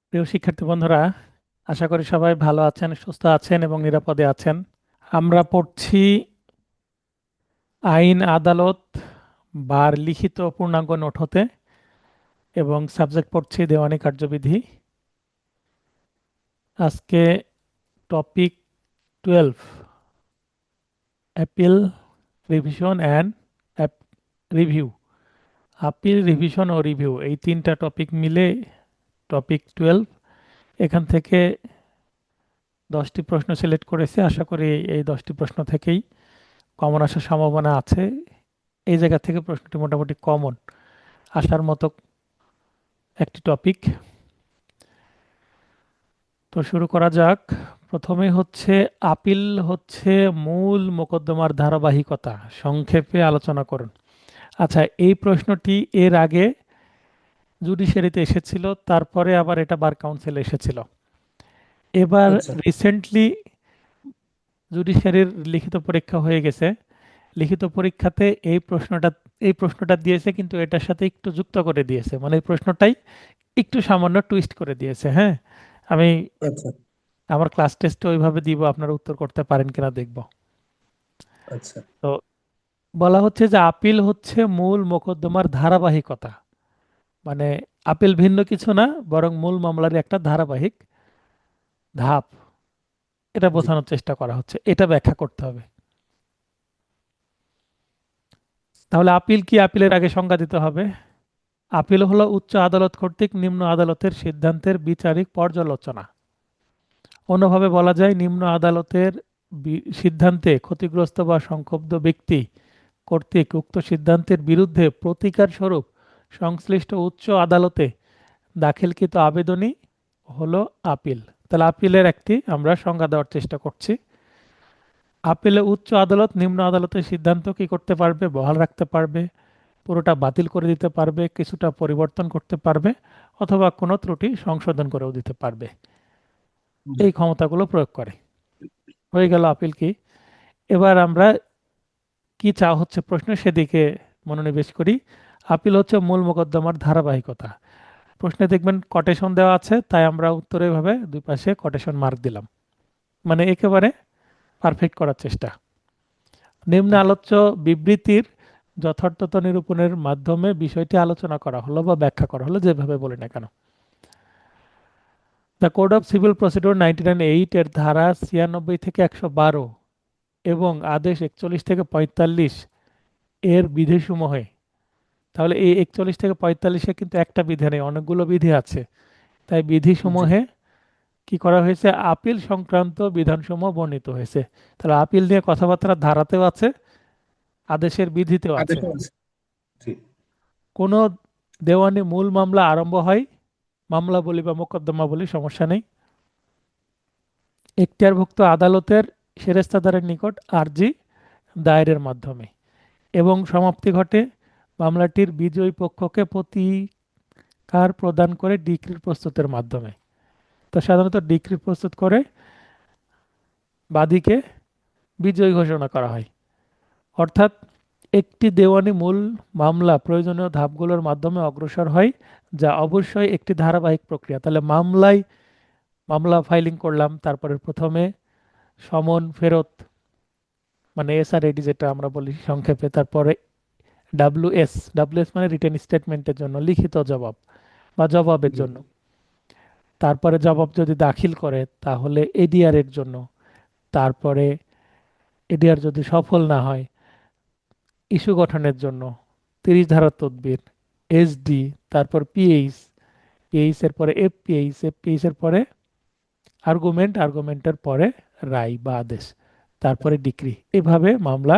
প্রিয় শিক্ষার্থী বন্ধুরা, আশা করি সবাই ভালো আছেন, সুস্থ আছেন এবং নিরাপদে আছেন। আমরা পড়ছি আইন আদালত বার লিখিত পূর্ণাঙ্গ নোট হতে, এবং সাবজেক্ট পড়ছি দেওয়ানি কার্যবিধি। আজকে topic 12, appeal revision and review. Appeal, revision ও রিভিউ, এই তিনটা টপিক মিলে টপিক 12। এখান থেকে 10টি প্রশ্ন সিলেক্ট করেছে। আশা করি এই 10টি প্রশ্ন থেকেই কমন আসার সম্ভাবনা আছে। এই জায়গা থেকে প্রশ্নটি মোটামুটি কমন আসার মতো একটি টপিক। তো শুরু করা যাক। প্রথমে হচ্ছে আপিল হচ্ছে মূল মোকদ্দমার ধারাবাহিকতা, সংক্ষেপে আলোচনা করুন। আচ্ছা, এই প্রশ্নটি এর আগে জুডিশিয়ারিতে এসেছিল, তারপরে আবার এটা বার কাউন্সিলে এসেছিল। এবার আচ্ছা রিসেন্টলি জুডিশিয়ারির লিখিত পরীক্ষা হয়ে গেছে। লিখিত পরীক্ষাতে এই প্রশ্নটা দিয়েছে, কিন্তু এটার সাথে একটু যুক্ত করে দিয়েছে, মানে এই প্রশ্নটাই একটু সামান্য টুইস্ট করে দিয়েছে। হ্যাঁ, আমি আচ্ছা আমার ক্লাস টেস্টে ওইভাবে দিব, আপনারা উত্তর করতে পারেন কিনা দেখব। আচ্ছা তো বলা হচ্ছে যে আপিল হচ্ছে মূল মোকদ্দমার ধারাবাহিকতা, মানে আপিল ভিন্ন কিছু না, বরং মূল মামলার একটা ধারাবাহিক ধাপ, এটা জি বোঝানোর চেষ্টা করা হচ্ছে, এটা ব্যাখ্যা করতে হবে। তাহলে আপিল কি? আপিলের আগে সংজ্ঞা দিতে হবে। আপিল হলো উচ্চ আদালত কর্তৃক নিম্ন আদালতের সিদ্ধান্তের বিচারিক পর্যালোচনা। অন্যভাবে বলা যায়, নিম্ন আদালতের সিদ্ধান্তে ক্ষতিগ্রস্ত বা সংক্ষুব্ধ ব্যক্তি কর্তৃক উক্ত সিদ্ধান্তের বিরুদ্ধে প্রতিকার স্বরূপ সংশ্লিষ্ট উচ্চ আদালতে দাখিলকৃত আবেদনই হলো আপিল। তাহলে আপিলের একটি আমরা সংজ্ঞা দেওয়ার চেষ্টা করছি। আপিলে উচ্চ আদালত নিম্ন আদালতের সিদ্ধান্ত কি করতে পারবে? বহাল রাখতে পারবে, পুরোটা বাতিল করে দিতে পারবে, কিছুটা পরিবর্তন করতে পারবে, অথবা কোনো ত্রুটি সংশোধন করেও দিতে পারবে। জি এই ক্ষমতাগুলো প্রয়োগ করে। হয়ে গেল আপিল কি। এবার আমরা কি চা হচ্ছে প্রশ্ন, সেদিকে মনোনিবেশ করি। আপিল হচ্ছে মূল মোকদ্দমার ধারাবাহিকতা। প্রশ্নে দেখবেন কোটেশন দেওয়া আছে, তাই আমরা উত্তরে ভাবে দুই পাশে কোটেশন মার্ক দিলাম, মানে একেবারে পারফেক্ট করার চেষ্টা। নিম্ন আলোচ্য বিবৃতির যথার্থতা নিরূপণের মাধ্যমে বিষয়টি আলোচনা করা হলো বা ব্যাখ্যা করা হলো, যেভাবে বলি না কেন। The code of civil procedure 1908 এর ধারা 96 থেকে 112 এবং আদেশ 41 থেকে 45 এর বিধিসমূহে, তাহলে এই 41 থেকে 45-এ কিন্তু একটা বিধি নেই, অনেকগুলো বিধি আছে। তাই জি বিধিসমূহে কি করা হয়েছে? আপিল সংক্রান্ত বিধানসমূহ বর্ণিত হয়েছে। তাহলে আপিল নিয়ে কথাবার্তা ধারাতেও আছে, আদেশের বিধিতেও আছে। আদেশও আছে। জি কোনো দেওয়ানি মূল মামলা আরম্ভ হয়, মামলা বলি বা মোকদ্দমা বলি, সমস্যা নেই, এখতিয়ারভুক্ত আদালতের সেরেস্তাদারের নিকট আর্জি দায়েরের মাধ্যমে, এবং সমাপ্তি ঘটে মামলাটির বিজয়ী পক্ষকে প্রতিকার প্রদান করে ডিক্রি প্রস্তুতের মাধ্যমে। তো সাধারণত ডিক্রি প্রস্তুত করে বাদীকে বিজয়ী ঘোষণা করা হয়। অর্থাৎ একটি দেওয়ানি মূল মামলা প্রয়োজনীয় ধাপগুলোর মাধ্যমে অগ্রসর হয়, যা অবশ্যই একটি ধারাবাহিক প্রক্রিয়া। তাহলে মামলা ফাইলিং করলাম, তারপরে প্রথমে সমন ফেরত, মানে এসআরআইডি যেটা আমরা বলি সংক্ষেপে, তারপরে ডাব্লিউএস মানে রিটেন স্টেটমেন্টের জন্য লিখিত জবাব বা জবাবের জি জন্য, তারপরে জবাব যদি দাখিল করে তাহলে এডিআর এর জন্য, তারপরে এডিআর যদি সফল না হয় ইস্যু গঠনের জন্য 30 ধারার তদবির, এসডি, তারপর পিএইচ এর পরে এফপিএইচ এর পরে আর্গুমেন্টের পরে রায় বা আদেশ, তারপরে ডিক্রি। এভাবে মামলা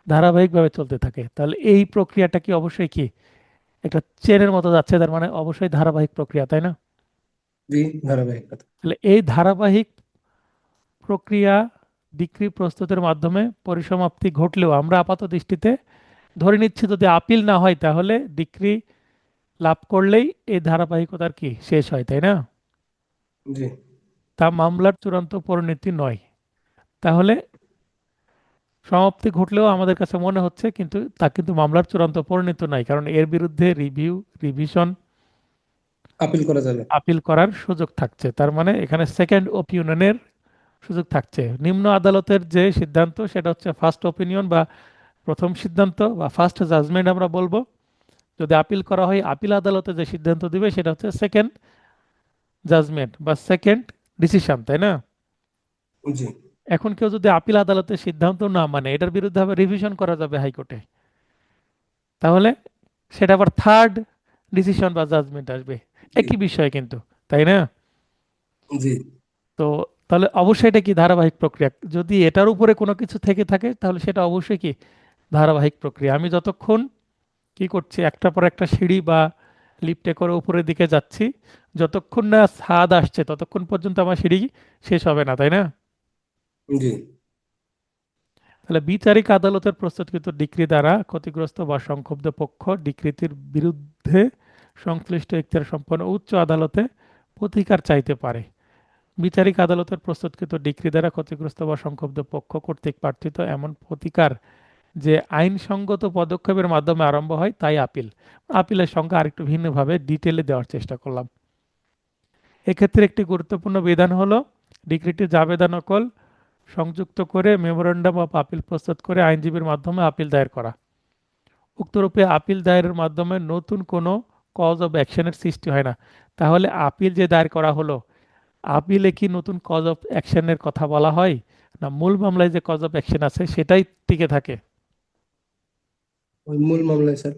ধারাবাহিকভাবে চলতে থাকে। তাহলে এই প্রক্রিয়াটা কি অবশ্যই কি একটা চেনের মতো যাচ্ছে, তার মানে অবশ্যই ধারাবাহিক প্রক্রিয়া, তাই না? জি ধারাবাহিকতা। তাহলে এই ধারাবাহিক প্রক্রিয়া ডিক্রি প্রস্তুতের মাধ্যমে পরিসমাপ্তি ঘটলেও আমরা আপাত দৃষ্টিতে ধরে নিচ্ছি যদি আপিল না হয় তাহলে ডিক্রি লাভ করলেই এই ধারাবাহিকতার কি শেষ হয়, তাই না? জি তা মামলার চূড়ান্ত পরিণতি নয়। তাহলে সমাপ্তি ঘটলেও আমাদের কাছে মনে হচ্ছে, কিন্তু তা কিন্তু মামলার চূড়ান্ত পরিণত নাই, কারণ এর বিরুদ্ধে রিভিউ, রিভিশন, আপিল করা যাবে। আপিল করার সুযোগ থাকছে। তার মানে এখানে সেকেন্ড ওপিনিয়নের সুযোগ থাকছে। নিম্ন আদালতের যে সিদ্ধান্ত সেটা হচ্ছে ফার্স্ট ওপিনিয়ন বা প্রথম সিদ্ধান্ত বা ফার্স্ট জাজমেন্ট আমরা বলবো। যদি আপিল করা হয়, আপিল আদালতে যে সিদ্ধান্ত দিবে সেটা হচ্ছে সেকেন্ড জাজমেন্ট বা সেকেন্ড ডিসিশন, তাই না? জি এখন কেউ যদি আপিল আদালতের সিদ্ধান্ত না মানে, এটার বিরুদ্ধে আবার রিভিশন করা যাবে হাইকোর্টে, তাহলে সেটা আবার থার্ড ডিসিশন বা জাজমেন্ট আসবে। জি একই বিষয় কিন্তু, তাই না? জি তো তাহলে অবশ্যই এটা কি ধারাবাহিক প্রক্রিয়া? যদি এটার উপরে কোনো কিছু থেকে থাকে তাহলে সেটা অবশ্যই কি ধারাবাহিক প্রক্রিয়া। আমি যতক্ষণ কি করছি, একটার পর একটা সিঁড়ি বা লিফটে করে উপরের দিকে যাচ্ছি, যতক্ষণ না ছাদ আসছে ততক্ষণ পর্যন্ত আমার সিঁড়ি শেষ হবে না, তাই না? জি তাহলে বিচারিক আদালতের প্রস্তুতকৃত ডিক্রি দ্বারা ক্ষতিগ্রস্ত বা সংক্ষুব্ধ পক্ষ ডিক্রিটির বিরুদ্ধে সংশ্লিষ্ট এখতিয়ার সম্পন্ন উচ্চ আদালতে প্রতিকার চাইতে পারে। বিচারিক আদালতের প্রস্তুতকৃত ডিক্রি দ্বারা ক্ষতিগ্রস্ত বা সংক্ষুব্ধ পক্ষ কর্তৃক প্রার্থিত এমন প্রতিকার যে আইনসঙ্গত পদক্ষেপের মাধ্যমে আরম্ভ হয় তাই আপিল। আপিলের সংখ্যা আরেকটু ভিন্নভাবে ডিটেলে দেওয়ার চেষ্টা করলাম। এক্ষেত্রে একটি গুরুত্বপূর্ণ বিধান হলো ডিক্রিটি জাবেদা নকল সংযুক্ত করে মেমোরেন্ডাম অফ আপিল প্রস্তুত করে আইনজীবীর মাধ্যমে আপিল দায়ের করা। উক্তরূপে আপিল দায়েরের মাধ্যমে নতুন কোনো কজ অফ অ্যাকশনের সৃষ্টি হয় না। তাহলে আপিল যে দায়ের করা হলো, আপিলে কি নতুন কজ অফ অ্যাকশনের কথা বলা হয়, না মূল মামলায় যে কজ অফ অ্যাকশন আছে সেটাই টিকে থাকে? ওই মূল মামলায় স্যার।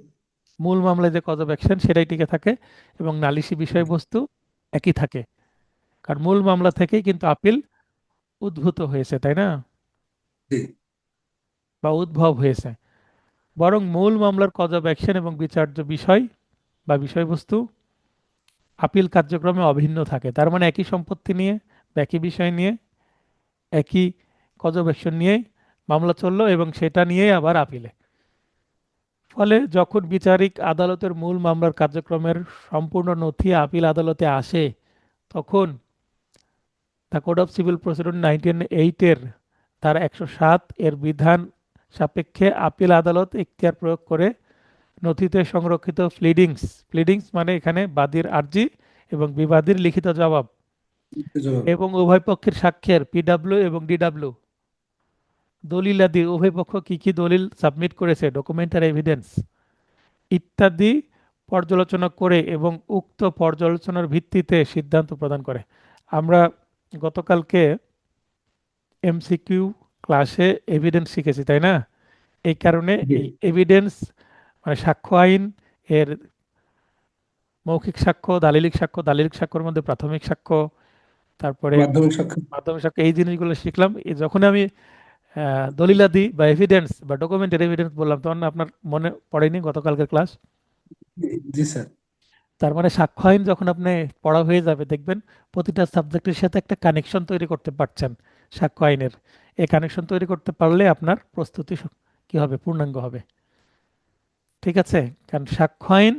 মূল মামলায় যে কজ অফ অ্যাকশন সেটাই টিকে থাকে এবং নালিশি বিষয়বস্তু একই থাকে। কারণ মূল মামলা থেকেই কিন্তু আপিল উদ্ভূত হয়েছে, তাই না? জি বা উদ্ভব হয়েছে। বরং মূল মামলার কজ অফ অ্যাকশন এবং বিচার্য বিষয় বা বিষয়বস্তু আপিল কার্যক্রমে অভিন্ন থাকে। তার মানে একই সম্পত্তি নিয়ে বা একই বিষয় নিয়ে একই কজ অফ অ্যাকশন নিয়ে মামলা চললো এবং সেটা নিয়েই আবার আপিলে। ফলে যখন বিচারিক আদালতের মূল মামলার কার্যক্রমের সম্পূর্ণ নথি আপিল আদালতে আসে, তখন the code of civil procedure 1908 ধারা 107 এর বিধান সাপেক্ষে আপিল আদালত এখতিয়ার প্রয়োগ করে নথিতে সংরক্ষিত প্লিডিংস, প্লিডিংস মানে এখানে বাদীর আর্জি এবং বিবাদীর লিখিত জবাব জবাব। এবং উভয় পক্ষের সাক্ষ্যের পিডব্লিউ এবং ডিডব্লিউ দলিলাদি, উভয় পক্ষ কি কি দলিল সাবমিট করেছে, ডকুমেন্টারি এভিডেন্স ইত্যাদি পর্যালোচনা করে এবং উক্ত পর্যালোচনার ভিত্তিতে সিদ্ধান্ত প্রদান করে। আমরা গতকালকে এমসিকিউ ক্লাসে এভিডেন্স শিখেছি, তাই না? এই কারণে জি এই এভিডেন্স মানে সাক্ষ্য আইন এর মৌখিক সাক্ষ্য, দালিলিক সাক্ষ্য, দালিলিক সাক্ষ্যের মধ্যে প্রাথমিক সাক্ষ্য, তারপরে মাধ্যমিক সাক্ষ্য। মাধ্যমিক সাক্ষ্য, এই জিনিসগুলো শিখলাম। যখন আমি দলিলাদি বা এভিডেন্স বা ডকুমেন্টারি এভিডেন্স বললাম, তখন আপনার মনে পড়েনি গতকালকের ক্লাস? জি জি, স্যার। তার মানে সাক্ষ্য আইন যখন আপনি পড়া হয়ে যাবে, দেখবেন প্রতিটা সাবজেক্টের সাথে একটা কানেকশন তৈরি করতে পারছেন সাক্ষ্য আইনের। এই কানেকশন তৈরি করতে পারলে আপনার প্রস্তুতি কি হবে, পূর্ণাঙ্গ হবে। ঠিক আছে? কারণ সাক্ষ্য আইন,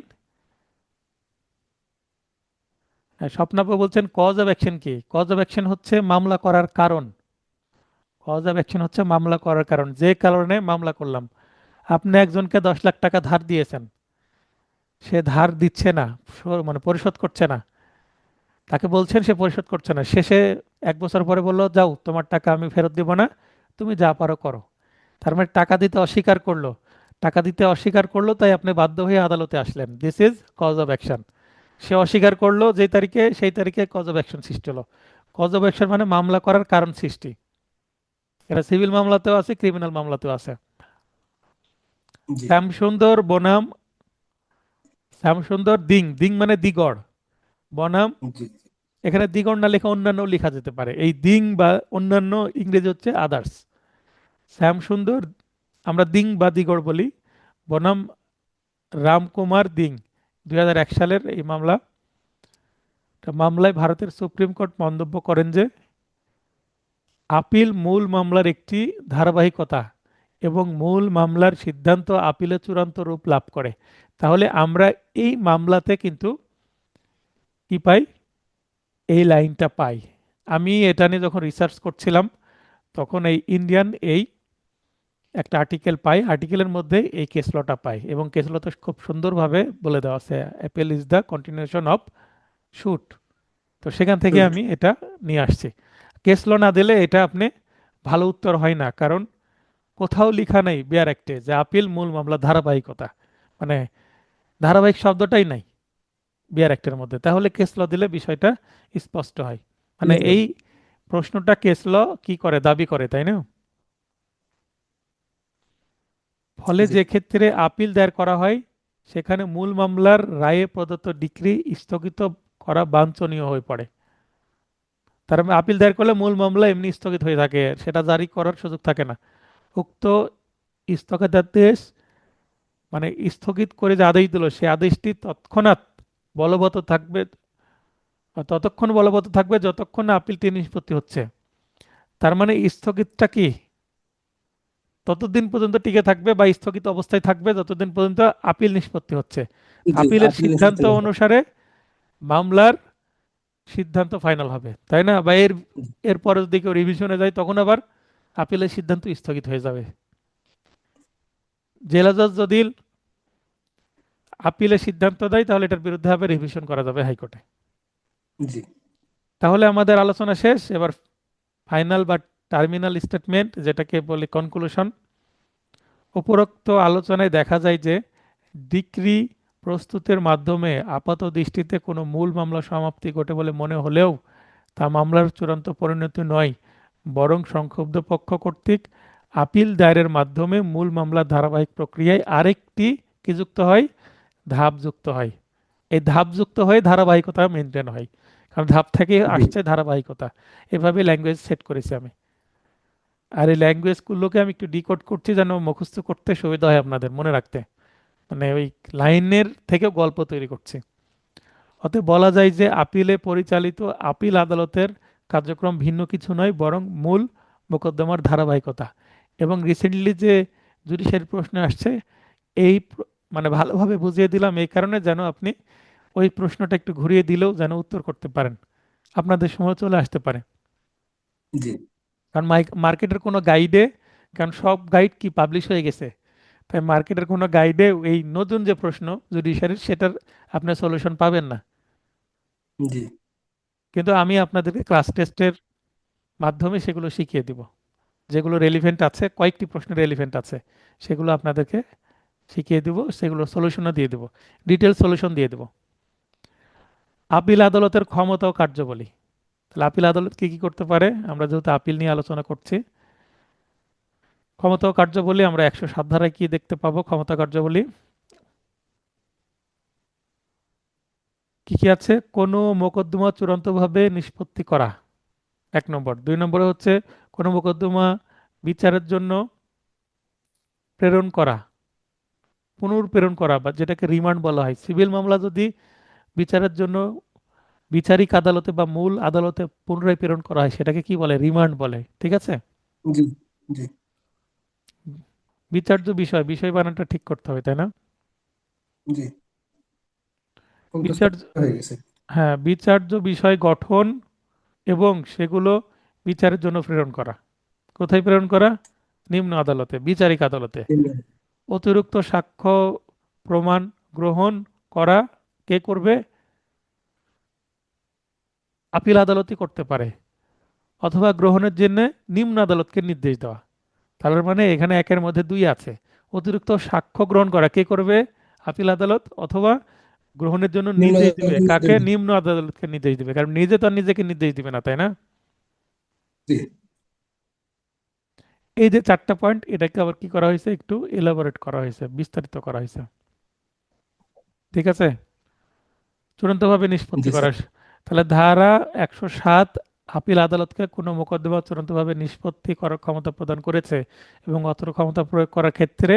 স্বপ্নাপু বলছেন কজ অফ অ্যাকশন কি? কজ অফ অ্যাকশন হচ্ছে মামলা করার কারণ। কজ অফ অ্যাকশন হচ্ছে মামলা করার কারণ, যে কারণে মামলা করলাম। আপনি একজনকে 10 লাখ টাকা ধার দিয়েছেন, সে ধার দিচ্ছে না, মানে পরিশোধ করছে না, তাকে বলছেন, সে পরিশোধ করছে না, শেষে 1 বছর পরে বললো যাও তোমার টাকা আমি ফেরত দিব না, তুমি যা পারো করো। তার মানে টাকা দিতে অস্বীকার করলো। টাকা দিতে অস্বীকার করলো, তাই আপনি বাধ্য হয়ে আদালতে আসলেন। This is cause of action. সে অস্বীকার করলো যে তারিখে, সেই তারিখে কজ অফ অ্যাকশন সৃষ্টি হলো। কজ অফ অ্যাকশন মানে মামলা করার কারণ সৃষ্টি। এটা সিভিল মামলাতেও আছে, ক্রিমিনাল মামলাতেও আছে। জি শ্যামসুন্দর বনাম, শ্যামসুন্দর দিং, দিং মানে দিগড়, বনাম, জি এখানে দিগড় না লেখা অন্যান্য লেখা যেতে পারে। এই দিং বা অন্যান্য ইংরেজি হচ্ছে আদার্স। শ্যামসুন্দর আমরা দিং বা দিগড় বলি, বনাম রামকুমার দিং, 2001 সালের এই মামলা। মামলায় ভারতের সুপ্রিম কোর্ট মন্তব্য করেন যে আপিল মূল মামলার একটি ধারাবাহিকতা এবং মূল মামলার সিদ্ধান্ত আপিলে চূড়ান্ত রূপ লাভ করে। তাহলে আমরা এই মামলাতে কিন্তু কি পাই, এই লাইনটা পাই। আমি এটা নিয়ে যখন রিসার্চ করছিলাম, তখন এই ইন্ডিয়ান এই একটা আর্টিকেল পাই, আর্টিকেলের মধ্যে এই কেস লটা পাই, এবং কেস লতে খুব সুন্দরভাবে বলে দেওয়া আছে Apple is the continuation of shoot. তো সেখান থেকে শুট। আমি এটা নিয়ে আসছি। কেস ল না দিলে এটা আপনি ভালো উত্তর হয় না, কারণ কোথাও লেখা নেই বিয়ার অ্যাক্টে যে আপিল মূল মামলা ধারাবাহিকতা, মানে ধারাবাহিক শব্দটাই নাই বিয়ার অ্যাক্টের মধ্যে। তাহলে কেস ল দিলে বিষয়টা স্পষ্ট হয়, মানে ক্লিয়ার। এই প্রশ্নটা কেস ল কি করে দাবি করে, তাই না? ফলে জি যে ক্ষেত্রে আপিল দায়ের করা হয় সেখানে মূল মামলার রায়ে প্রদত্ত ডিক্রি স্থগিত করা বাঞ্ছনীয় হয়ে পড়ে। তার মানে আপিল দায়ের করলে মূল মামলা এমনি স্থগিত হয়ে থাকে, সেটা জারি করার সুযোগ থাকে না। উক্ত স্থগিতাদেশ, মানে স্থগিত করে যে আদেশ দিল সে আদেশটি তৎক্ষণাৎ বলবৎ থাকবে, ততক্ষণ বলবৎ থাকবে যতক্ষণ না আপিলটি নিষ্পত্তি হচ্ছে। তার মানে স্থগিতটা কি ততদিন পর্যন্ত টিকে থাকবে বা স্থগিত অবস্থায় থাকবে যতদিন পর্যন্ত আপিল নিষ্পত্তি হচ্ছে। জি, আপিলের আপিল সিদ্ধান্ত নিষ্পত্তি না হয়। অনুসারে মামলার সিদ্ধান্ত ফাইনাল হবে, তাই না? বা এর পরে যদি কেউ রিভিশনে যায় তখন আবার আপিলের সিদ্ধান্ত স্থগিত হয়ে যাবে। জেলা জজ যদি আপিলের সিদ্ধান্ত দেয় তাহলে এটার বিরুদ্ধে হবে রিভিশন করা যাবে হাইকোর্টে। জি তাহলে আমাদের আলোচনা শেষ, এবার ফাইনাল বা টার্মিনাল স্টেটমেন্ট, যেটাকে বলি কনক্লুশন। উপরোক্ত আলোচনায় দেখা যায় যে ডিক্রি প্রস্তুতের মাধ্যমে আপাত দৃষ্টিতে কোনো মূল মামলা সমাপ্তি ঘটে বলে মনে হলেও তা মামলার চূড়ান্ত পরিণতি নয়, বরং সংক্ষুব্ধ পক্ষ কর্তৃক আপিল দায়েরের মাধ্যমে মূল মামলার ধারাবাহিক প্রক্রিয়ায় আরেকটি কি যুক্ত হয়, ধাপ যুক্ত হয়। এই ধাপ যুক্ত হয়ে ধারাবাহিকতা মেনটেন হয়, কারণ ধাপ থেকে জি আসছে ধারাবাহিকতা। এভাবে ল্যাঙ্গুয়েজ সেট করেছি আমি। আর এই ল্যাঙ্গুয়েজগুলোকে আমি একটু ডিকোড করছি যেন মুখস্থ করতে সুবিধা হয় আপনাদের মনে রাখতে, মানে ওই লাইনের থেকে গল্প তৈরি করছি। অতএব বলা যায় যে আপিলে পরিচালিত আপিল আদালতের কার্যক্রম ভিন্ন কিছু নয়, বরং মূল মোকদ্দমার ধারাবাহিকতা। এবং রিসেন্টলি যে জুডিশিয়ারি প্রশ্ন আসছে, এই মানে ভালোভাবে বুঝিয়ে দিলাম এই কারণে যেন আপনি ওই প্রশ্নটা একটু ঘুরিয়ে দিলেও যেন উত্তর করতে পারেন, আপনাদের সময় চলে আসতে পারে। জি কারণ মার্কেটের কোনো গাইডে, কারণ সব গাইড কি পাবলিশ হয়ে গেছে, তাই মার্কেটের কোনো গাইডে এই নতুন যে প্রশ্ন জুডিশিয়ারির সেটার আপনার সলিউশন পাবেন না। জি কিন্তু আমি আপনাদেরকে ক্লাস টেস্টের মাধ্যমে সেগুলো শিখিয়ে দিব, যেগুলো রেলিভেন্ট আছে, কয়েকটি প্রশ্ন রেলিভেন্ট আছে, সেগুলো আপনাদেরকে শিখিয়ে দিব, সেগুলো সলিউশনও দিয়ে দেব, ডিটেল সলিউশন দিয়ে দেব। আপিল আদালতের ক্ষমতা ও কার্যাবলী। তাহলে আপিল আদালত কি কি করতে পারে, আমরা যেহেতু আপিল নিয়ে আলোচনা করছি। ক্ষমতা ও কার্যাবলী আমরা 107 ধারায় কি দেখতে পাবো, ক্ষমতা কার্যাবলী কি কি আছে? কোনো মোকদ্দমা চূড়ান্তভাবে নিষ্পত্তি করা, 1 নম্বর। 2 নম্বরে হচ্ছে কোনো মোকদ্দমা বিচারের জন্য প্রেরণ করা, পুনর্প্রেরণ করা, বা যেটাকে রিমান্ড বলা হয়। সিভিল মামলা যদি বিচারের জন্য বিচারিক আদালতে বা মূল আদালতে পুনরায় প্রেরণ করা হয় সেটাকে কি বলে, রিমান্ড বলে, ঠিক আছে? জি জি বিচার্য বিষয়, বিষয় বানানটা ঠিক করতে হবে, তাই না? জি খুব তো বিচার্য, স্পষ্ট হয়ে গেছে। হ্যাঁ, বিচার্য বিষয় গঠন এবং সেগুলো বিচারের জন্য প্রেরণ করা। কোথায় প্রেরণ করা? নিম্ন আদালতে, বিচারিক আদালতে। অতিরিক্ত সাক্ষ্য প্রমাণ গ্রহণ করা কে করবে? আপিল আদালতই করতে পারে, অথবা গ্রহণের জন্য নিম্ন আদালতকে নির্দেশ দেওয়া। তার মানে এখানে একের মধ্যে দুই আছে। অতিরিক্ত সাক্ষ্য গ্রহণ করা কে করবে? আপিল আদালত, অথবা গ্রহণের জন্য নিম্ন নির্দেশ দিবে আদালতের কাকে? নির্দেশ। নিম্ন আদালতকে নির্দেশ দিবে, কারণ নিজে তো আর নিজেকে নির্দেশ দিবে না, তাই না? জি এই যে 4টা পয়েন্ট, এটাকে আবার কি করা হয়েছে, একটু এলাবোরেট করা হয়েছে, বিস্তারিত করা হয়েছে, ঠিক আছে? চূড়ান্তভাবে নিষ্পত্তি জি করা। স্যার। তাহলে ধারা 107 আপিল আদালতকে কোনো মোকদ্দমা চূড়ান্তভাবে নিষ্পত্তি করার ক্ষমতা প্রদান করেছে, এবং অত্র ক্ষমতা প্রয়োগ করার ক্ষেত্রে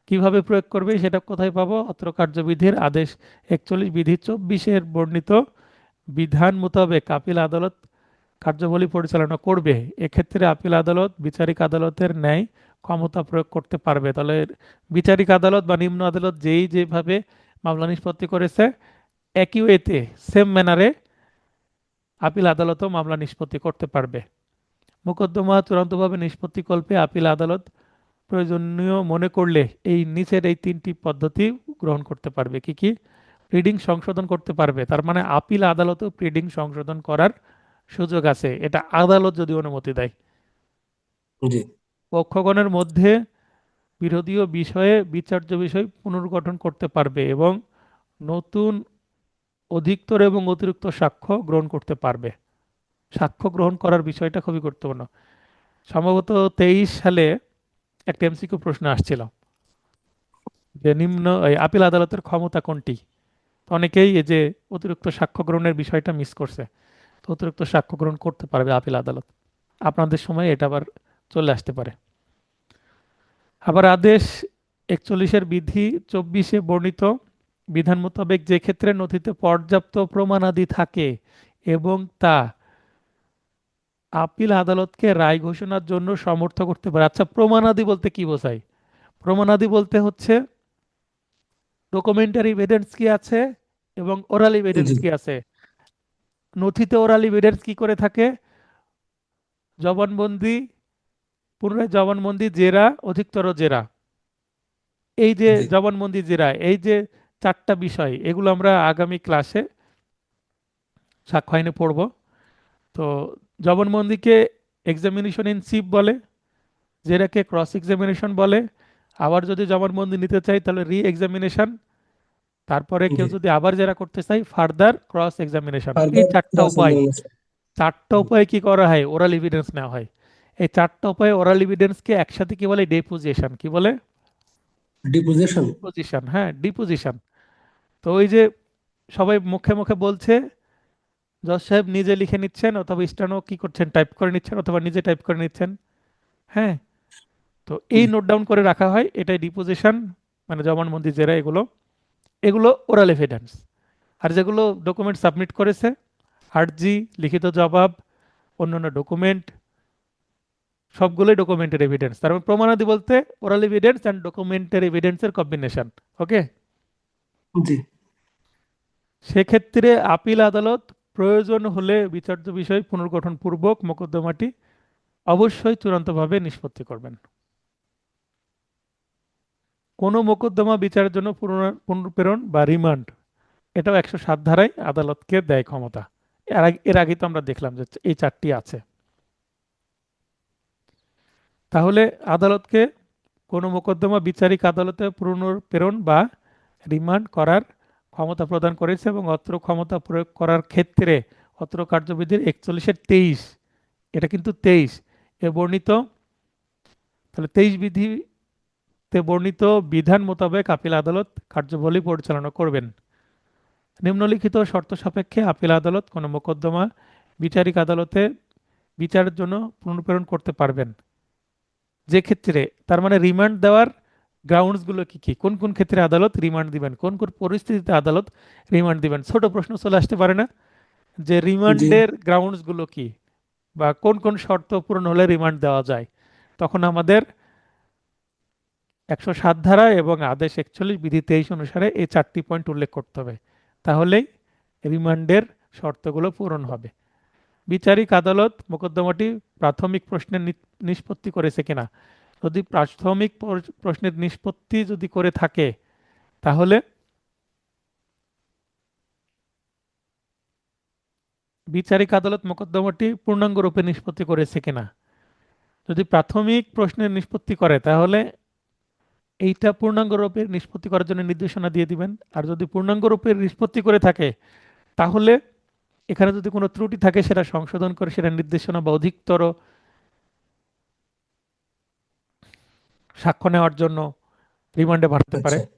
কিভাবে প্রয়োগ করবে সেটা কোথায় পাবো? অত্র কার্যবিধির আদেশ 41 বিধি 24-এর বর্ণিত বিধান মোতাবেক আপিল আদালত কার্যাবলী পরিচালনা করবে। এক্ষেত্রে আপিল আদালত বিচারিক আদালতের ন্যায় ক্ষমতা প্রয়োগ করতে পারবে। তাহলে বিচারিক আদালত বা নিম্ন আদালত যেই যেভাবে মামলা নিষ্পত্তি করেছে, একই ওয়েতে, সেম ম্যানারে আপিল আদালতও মামলা নিষ্পত্তি করতে পারবে। মোকদ্দমা চূড়ান্তভাবে নিষ্পত্তি কল্পে আপিল আদালত প্রয়োজনীয় মনে করলে এই নিচের এই তিনটি পদ্ধতি গ্রহণ করতে পারবে। কি কি? প্লিডিং সংশোধন করতে পারবে, তার মানে আপিল আদালতেও প্লিডিং সংশোধন করার সুযোগ আছে, এটা আদালত যদি অনুমতি দেয়। জি, পক্ষগণের মধ্যে বিরোধীয় বিষয়ে বিচার্য বিষয় পুনর্গঠন করতে পারবে এবং নতুন অধিকতর এবং অতিরিক্ত সাক্ষ্য গ্রহণ করতে পারবে। সাক্ষ্য গ্রহণ করার বিষয়টা খুবই গুরুত্বপূর্ণ। সম্ভবত 23 সালে একটা এমসিকিউ প্রশ্ন আসছিল যে এই আপিল আদালতের ক্ষমতা কোনটি। তো অনেকেই এই যে অতিরিক্ত সাক্ষ্য গ্রহণের বিষয়টা মিস করছে। তো অতিরিক্ত সাক্ষ্য গ্রহণ করতে পারবে আপিল আদালত। আপনাদের সময় এটা আবার চলে আসতে পারে। আবার আদেশ 41-এর বিধি 24-এ বর্ণিত বিধান মোতাবেক যে ক্ষেত্রে নথিতে পর্যাপ্ত প্রমাণাদি থাকে এবং তা আপিল আদালতকে রায় ঘোষণার জন্য সমর্থ করতে পারে। আচ্ছা, প্রমাণাদি বলতে কি বোঝায়? প্রমাণাদি বলতে হচ্ছে ডকুমেন্টারি এভিডেন্স কি আছে এবং ওরাল এভিডেন্স জি, কি আছে। নথিতে ওরাল এভিডেন্স কি করে থাকে? জবানবন্দি, পুনরায় জবানবন্দি, জেরা, অধিকতর জেরা। এই যে জি, জবানবন্দি, জেরা, এই যে চারটা বিষয়, এগুলো আমরা আগামী ক্লাসে সাক্ষ্য আইনে পড়ব। তো জবানবন্দিকে এক্সামিনেশন ইন চিফ বলে, জেরাকে ক্রস এক্সামিনেশন বলে, আবার যদি জবানবন্দি নিতে চাই তাহলে রি এক্সামিনেশন, তারপরে কেউ জি। যদি আবার জেরা করতে চাই ফার্দার ক্রস এক্সামিনেশন। এই ফার্দার চারটা ক্রস উপায়, এক্সামিনেশন। চারটা উপায়ে কি করা হয়? ওরাল এভিডেন্স নেওয়া হয়। এই চারটা উপায়ে ওরাল এভিডেন্সকে একসাথে কি বলে? ডেপোজিশন। কি বলে? ডিপোজিশন। ডিপোজিশন, হ্যাঁ, ডিপোজিশন। তো ওই যে সবাই মুখে মুখে বলছে, জজ সাহেব নিজে লিখে নিচ্ছেন অথবা স্টেনো কি করছেন, টাইপ করে নিচ্ছেন অথবা নিজে টাইপ করে নিচ্ছেন। হ্যাঁ, তো এই জি, নোট ডাউন করে রাখা হয়, এটাই ডিপোজিশন, মানে জবানবন্দি, জেরা, এগুলো এগুলো ওরাল এভিডেন্স। আর যেগুলো ডকুমেন্ট সাবমিট করেছে, আর্জি, লিখিত জবাব, অন্যান্য ডকুমেন্ট, সবগুলোই ডকুমেন্টের এভিডেন্স। তার মানে প্রমাণাদি বলতে ওরাল এভিডেন্স অ্যান্ড ডকুমেন্টের এভিডেন্সের কম্বিনেশন। ওকে। জি, সেক্ষেত্রে আপিল আদালত প্রয়োজন হলে বিচার্য বিষয় পুনর্গঠন পূর্বক মোকদ্দমাটি অবশ্যই চূড়ান্তভাবে নিষ্পত্তি করবেন। কোনো মোকদ্দমা বিচারের জন্য পুনর্প্রেরণ বা রিমান্ড, এটাও 107 ধারায় আদালতকে দেয় ক্ষমতা। এর আগে তো আমরা দেখলাম যে এই চারটি আছে। তাহলে আদালতকে কোনো মোকদ্দমা বিচারিক আদালতে পুনর্প্রেরণ বা রিমান্ড করার ক্ষমতা প্রদান করেছে এবং অত্র ক্ষমতা প্রয়োগ করার ক্ষেত্রে অত্র কার্যবিধির 41-এর 23, এটা কিন্তু 23 এ বর্ণিত, তাহলে 23 বিধিতে বর্ণিত বিধান মোতাবেক আপিল আদালত কার্যাবলী পরিচালনা করবেন। নিম্নলিখিত শর্ত সাপেক্ষে আপিল আদালত কোনো মোকদ্দমা বিচারিক আদালতে বিচারের জন্য পুনর্প্রেরণ করতে পারবেন। যে ক্ষেত্রে, তার মানে রিমান্ড দেওয়ার গ্রাউন্ডস গুলো কি কি, কোন কোন ক্ষেত্রে আদালত রিমান্ড দিবেন, কোন কোন পরিস্থিতিতে আদালত রিমান্ড দিবেন। ছোট প্রশ্ন চলে আসতে পারে না যে জি, রিমান্ডের গ্রাউন্ডস গুলো কি, বা কোন কোন শর্ত পূরণ হলে রিমান্ড দেওয়া যায়? তখন আমাদের 107 ধারা এবং আদেশ 41 বিধি 23 অনুসারে এই চারটি পয়েন্ট উল্লেখ করতে হবে, তাহলেই রিমান্ডের শর্তগুলো পূরণ হবে। বিচারিক আদালত মোকদ্দমাটি প্রাথমিক প্রশ্নের নিষ্পত্তি করেছে কিনা। যদি প্রাথমিক প্রশ্নের নিষ্পত্তি যদি করে থাকে, তাহলে বিচারিক আদালত মোকদ্দমাটি পূর্ণাঙ্গ রূপে নিষ্পত্তি করেছে কিনা। যদি প্রাথমিক প্রশ্নের নিষ্পত্তি করে তাহলে এইটা পূর্ণাঙ্গ রূপে নিষ্পত্তি করার জন্য নির্দেশনা দিয়ে দিবেন। আর যদি পূর্ণাঙ্গ রূপে নিষ্পত্তি করে থাকে, তাহলে এখানে যদি কোনো ত্রুটি থাকে সেটা সংশোধন করে সেটা নির্দেশনা বা অধিকতর সাক্ষ্য নেওয়ার জন্য রিমান্ডে পাঠাতে পারে। আচ্ছা,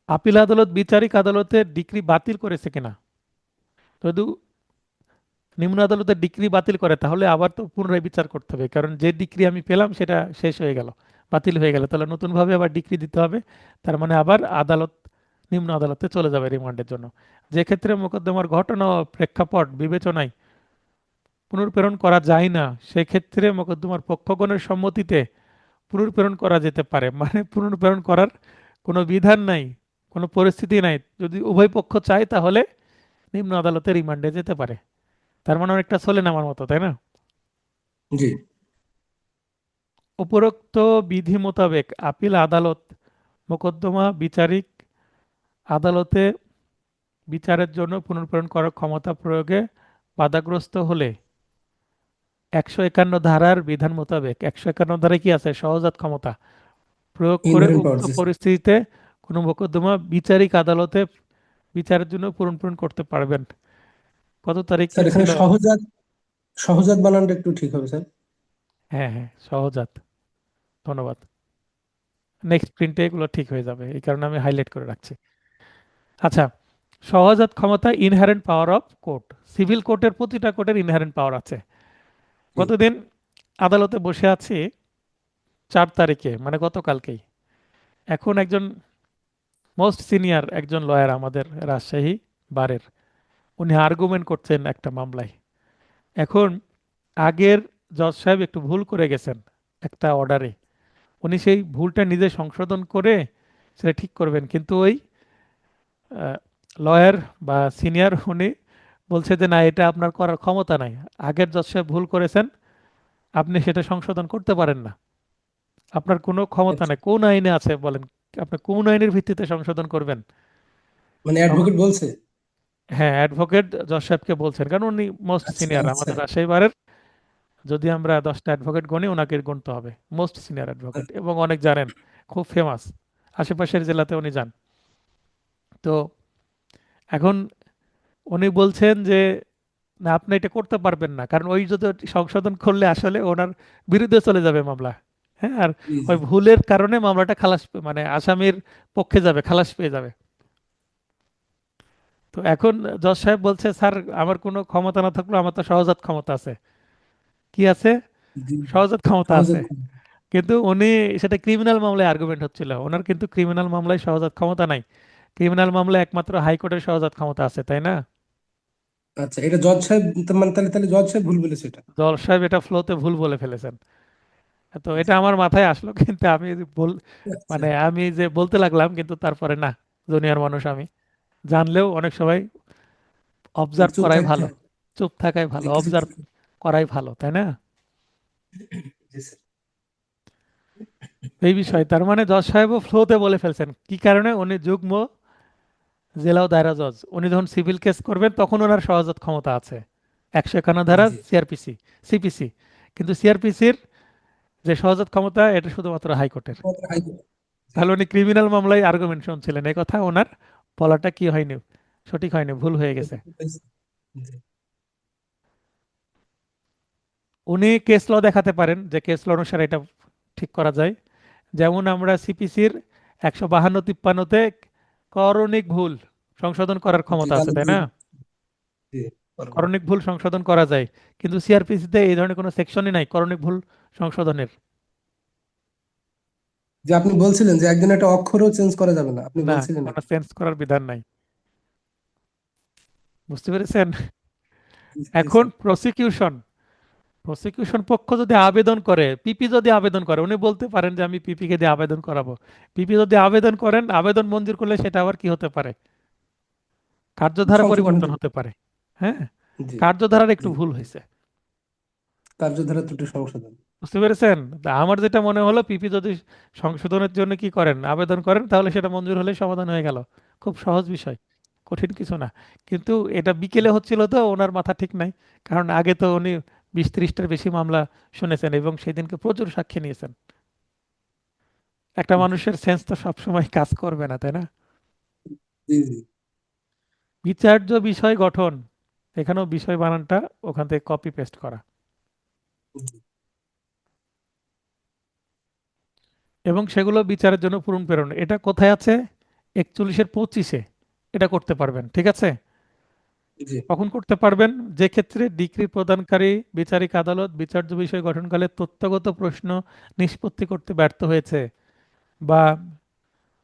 আপিল আদালত বিচারিক আদালতের ডিক্রি বাতিল করেছে কিনা। যদি নিম্ন আদালতের ডিক্রি বাতিল করে তাহলে আবার তো পুনরায় বিচার করতে হবে, কারণ যে ডিক্রি আমি পেলাম সেটা শেষ হয়ে গেল, বাতিল হয়ে গেল, তাহলে নতুনভাবে আবার ডিক্রি দিতে হবে। তার মানে আবার আদালত, নিম্ন আদালতে চলে যাবে রিমান্ডের জন্য। যে ক্ষেত্রে মোকদ্দমার ঘটনা ও প্রেক্ষাপট বিবেচনায় পুনর্প্রেরণ করা যায় না, সেক্ষেত্রে মোকদ্দমার পক্ষগণের সম্মতিতে পুনর্প্রেরণ করা যেতে পারে। মানে পুনর্প্রেরণ করার কোনো বিধান নাই, কোনো পরিস্থিতি নাই, যদি উভয় পক্ষ চায় তাহলে নিম্ন আদালতে রিমান্ডে যেতে পারে। তার মানে অনেকটা চলে নামার মতো, তাই না? জি, উপরোক্ত বিধি মোতাবেক আপিল আদালত মোকদ্দমা বিচারিক আদালতে বিচারের জন্য পুনর্প্রেরণ করার ক্ষমতা প্রয়োগে বাধাগ্রস্ত হলে 151 ধারার বিধান মোতাবেক 151 ধারায় কি আছে? সহজাত ক্ষমতা প্রয়োগ করে ইনহেরেন্ট উক্ত পাওয়ার, জি স্যার। পরিস্থিতিতে কোনো মোকদ্দমা বিচারিক আদালতে বিচারের জন্য পুনর্প্রেরণ করতে পারবেন। কত তারিখে স্যার এখানে ছিল? সহজাত, সহজাত বানানটা একটু ঠিক হবে স্যার। হ্যাঁ হ্যাঁ, সহজাত। ধন্যবাদ। নেক্সট প্রিন্টে এগুলো ঠিক হয়ে যাবে, এই কারণে আমি হাইলাইট করে রাখছি। আচ্ছা, সহজাত ক্ষমতা inherent power of court. Civil কোর্টের প্রতিটা কোর্টের ইনহারেন্ট পাওয়ার আছে। জি গতদিন আদালতে বসে আছি 4 তারিখে, মানে গতকালকেই। এখন একজন মোস্ট সিনিয়র একজন লয়ার আমাদের রাজশাহী বারের, উনি আর্গুমেন্ট করছেন একটা মামলায়। এখন আগের জজ সাহেব একটু ভুল করে গেছেন একটা অর্ডারে, উনি সেই ভুলটা নিজে সংশোধন করে সেটা ঠিক করবেন, কিন্তু ওই লয়ার বা সিনিয়র উনি বলছে যে না, এটা আপনার করার ক্ষমতা নাই। আগের জজ সাহেব ভুল করেছেন, আপনি সেটা সংশোধন করতে পারেন না, আপনার কোনো ক্ষমতা আচ্ছা। নাই। কোন আইনে আছে বলেন? আপনি কোন আইনের ভিত্তিতে সংশোধন করবেন? মানে তখন অ্যাডভোকেট বলছে? হ্যাঁ, অ্যাডভোকেট জজ সাহেবকে বলছেন, কারণ উনি মোস্ট আচ্ছা সিনিয়র আচ্ছা। আমাদের রাজশাহী বারের। যদি আমরা 10টা অ্যাডভোকেট গণি, ওনাকে গুনতে হবে। মোস্ট সিনিয়র অ্যাডভোকেট এবং অনেক জানেন, খুব ফেমাস, আশেপাশের জেলাতে উনি যান। তো এখন উনি বলছেন যে না, আপনি এটা করতে পারবেন না, কারণ ওই যদি সংশোধন করলে আসলে ওনার বিরুদ্ধে চলে যাবে মামলা। হ্যাঁ, আর জি ওই জি। ভুলের কারণে মামলাটা খালাস মানে আসামির পক্ষে যাবে, খালাস পেয়ে যাবে। তো এখন জজ সাহেব বলছে, স্যার আমার কোনো ক্ষমতা না থাকলেও আমার তো সহজাত ক্ষমতা আছে। কি আছে? জি। সহজাত ক্ষমতা আছে। সহজাত। কিন্তু উনি সেটা ক্রিমিনাল মামলায় আর্গুমেন্ট হচ্ছিল, ওনার কিন্তু ক্রিমিনাল মামলায় সহজাত ক্ষমতা নাই। ক্রিমিনাল মামলায় একমাত্র হাইকোর্টের সহজাত ক্ষমতা আছে, তাই না? আচ্ছা, এটা জজ সাহেব, মানে তাহলে তাহলে জজ সাহেব ভুল বলেছে এটা। জজ সাহেব এটা ফ্লোতে ভুল বলে ফেলেছেন। তো এটা জি। আমার মাথায় আসলো, কিন্তু আমি বল আচ্ছা। মানে আমি যে বলতে লাগলাম, কিন্তু তারপরে না, জুনিয়র মানুষ আমি, জানলেও অনেক সময় মানে অবজার্ভ চুপ করাই থাকতে ভালো। হয়। চুপ থাকাই ভালো, জি কিছু। অবজার্ভ করাই ভালো, তাই না? জি স্যার। এই বিষয়, তার মানে জজ সাহেবও ফ্লোতে বলে ফেলছেন। কি কারণে? উনি যুগ্ম জেলা ও দায়রা জজ, উনি যখন সিভিল কেস করবেন তখন ওনার সহজাত ক্ষমতা আছে 151 ধারা জি। CrPC, CPC. কিন্তু সিআরপিসির যে সহজাত ক্ষমতা, এটা শুধুমাত্র হাইকোর্টের। হাইকোর্ট। জি। তাহলে উনি ক্রিমিনাল মামলায় আর্গুমেন্ট শুনছিলেন, এই কথা ওনার বলাটা কি হয়নি, সঠিক হয়নি, ভুল হয়ে গেছে। জি। উনি কেস ল দেখাতে পারেন যে কেস ল অনুসারে এটা ঠিক করা যায়। যেমন আমরা সিপিসির 152-53-তে করণিক ভুল সংশোধন করার জি ক্ষমতা আছে, গালি তাই দিয়ে। না? জি। পারবো। করণিক ভুল সংশোধন করা যায়, কিন্তু সিআরপিসিতে এই ধরনের কোনো সেকশনই নাই করণিক ভুল সংশোধনের। যে আপনি বলছিলেন যে একদিন একটা অক্ষরও চেঞ্জ করা যাবে না, আপনি না, বলছিলেন কোনো এটা। চেঞ্জ করার বিধান নাই। বুঝতে পেরেছেন? জি জি এখন স্যার। প্রসিকিউশন, প্রসিকিউশন পক্ষ যদি আবেদন করে, পিপি যদি আবেদন করে, উনি বলতে পারেন যে আমি পিপি কে দিয়ে আবেদন করাবো। পিপি যদি আবেদন করেন, আবেদন মঞ্জুর করলে সেটা আবার কি হতে পারে? কার্যধারা সংশোধন পরিবর্তন হতে। হতে পারে। হ্যাঁ, জি কার্যধারার একটু জি। ভুল হয়েছে। কার্যধারা ত্রুটি সংশোধন। বুঝতে পেরেছেন? তা আমার যেটা মনে হলো, পিপি যদি সংশোধনের জন্য কি করেন, আবেদন করেন, তাহলে সেটা মঞ্জুর হলে সমাধান হয়ে গেল। খুব সহজ বিষয়, কঠিন কিছু না। কিন্তু এটা বিকেলে হচ্ছিল, তো ওনার মাথা ঠিক নাই। কারণ আগে তো উনি 20-30টার বেশি মামলা শুনেছেন এবং সেদিনকে প্রচুর সাক্ষী নিয়েছেন। একটা জি মানুষের সেন্স তো সবসময় কাজ করবে না, তাই না? জি। জি। বিচার্য বিষয় গঠন, এখানেও বিষয় বানানটা ওখান থেকে কপি পেস্ট করা। জি। এবং সেগুলো বিচারের জন্য পুনঃপ্রেরণ, এটা কোথায় আছে? 41-25-এ এটা করতে পারবেন, ঠিক আছে? জি। কখন করতে পারবেন? যে ক্ষেত্রে ডিক্রি প্রদানকারী বিচারিক আদালত বিচার্য বিষয় গঠনকালে তথ্যগত প্রশ্ন নিষ্পত্তি করতে ব্যর্থ হয়েছে, বা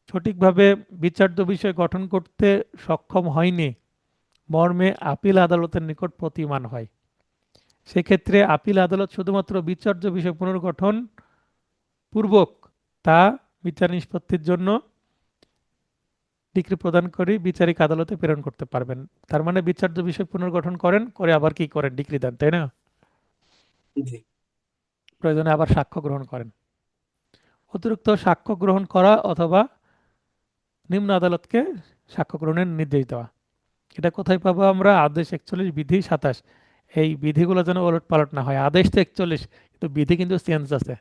সঠিকভাবে বিচার্য বিষয় গঠন করতে সক্ষম হয়নি মর্মে আপিল আদালতের নিকট প্রতিমান হয়। সেক্ষেত্রে আপিল আদালত শুধুমাত্র বিচার্য বিষয় পুনর্গঠন পূর্বক তা বিচার নিষ্পত্তির জন্য ডিক্রি প্রদান করে বিচারিক আদালতে প্রেরণ করতে পারবেন। তার মানে বিচার্য বিষয় পুনর্গঠন করেন, করে আবার কি করেন? ডিক্রি দেন, তাই না? জি। প্রয়োজনে আবার সাক্ষ্য গ্রহণ করেন। অতিরিক্ত সাক্ষ্য গ্রহণ করা অথবা নিম্ন আদালতকে সাক্ষ্য গ্রহণের নির্দেশ দেওয়া। এটা কোথায় পাবো আমরা? আদেশ 41, বিধি 27। এই বিধিগুলো যেন ওলট পালট না হয়। আদেশ তো 41, কিন্তু বিধি কিন্তু চেঞ্জ আছে।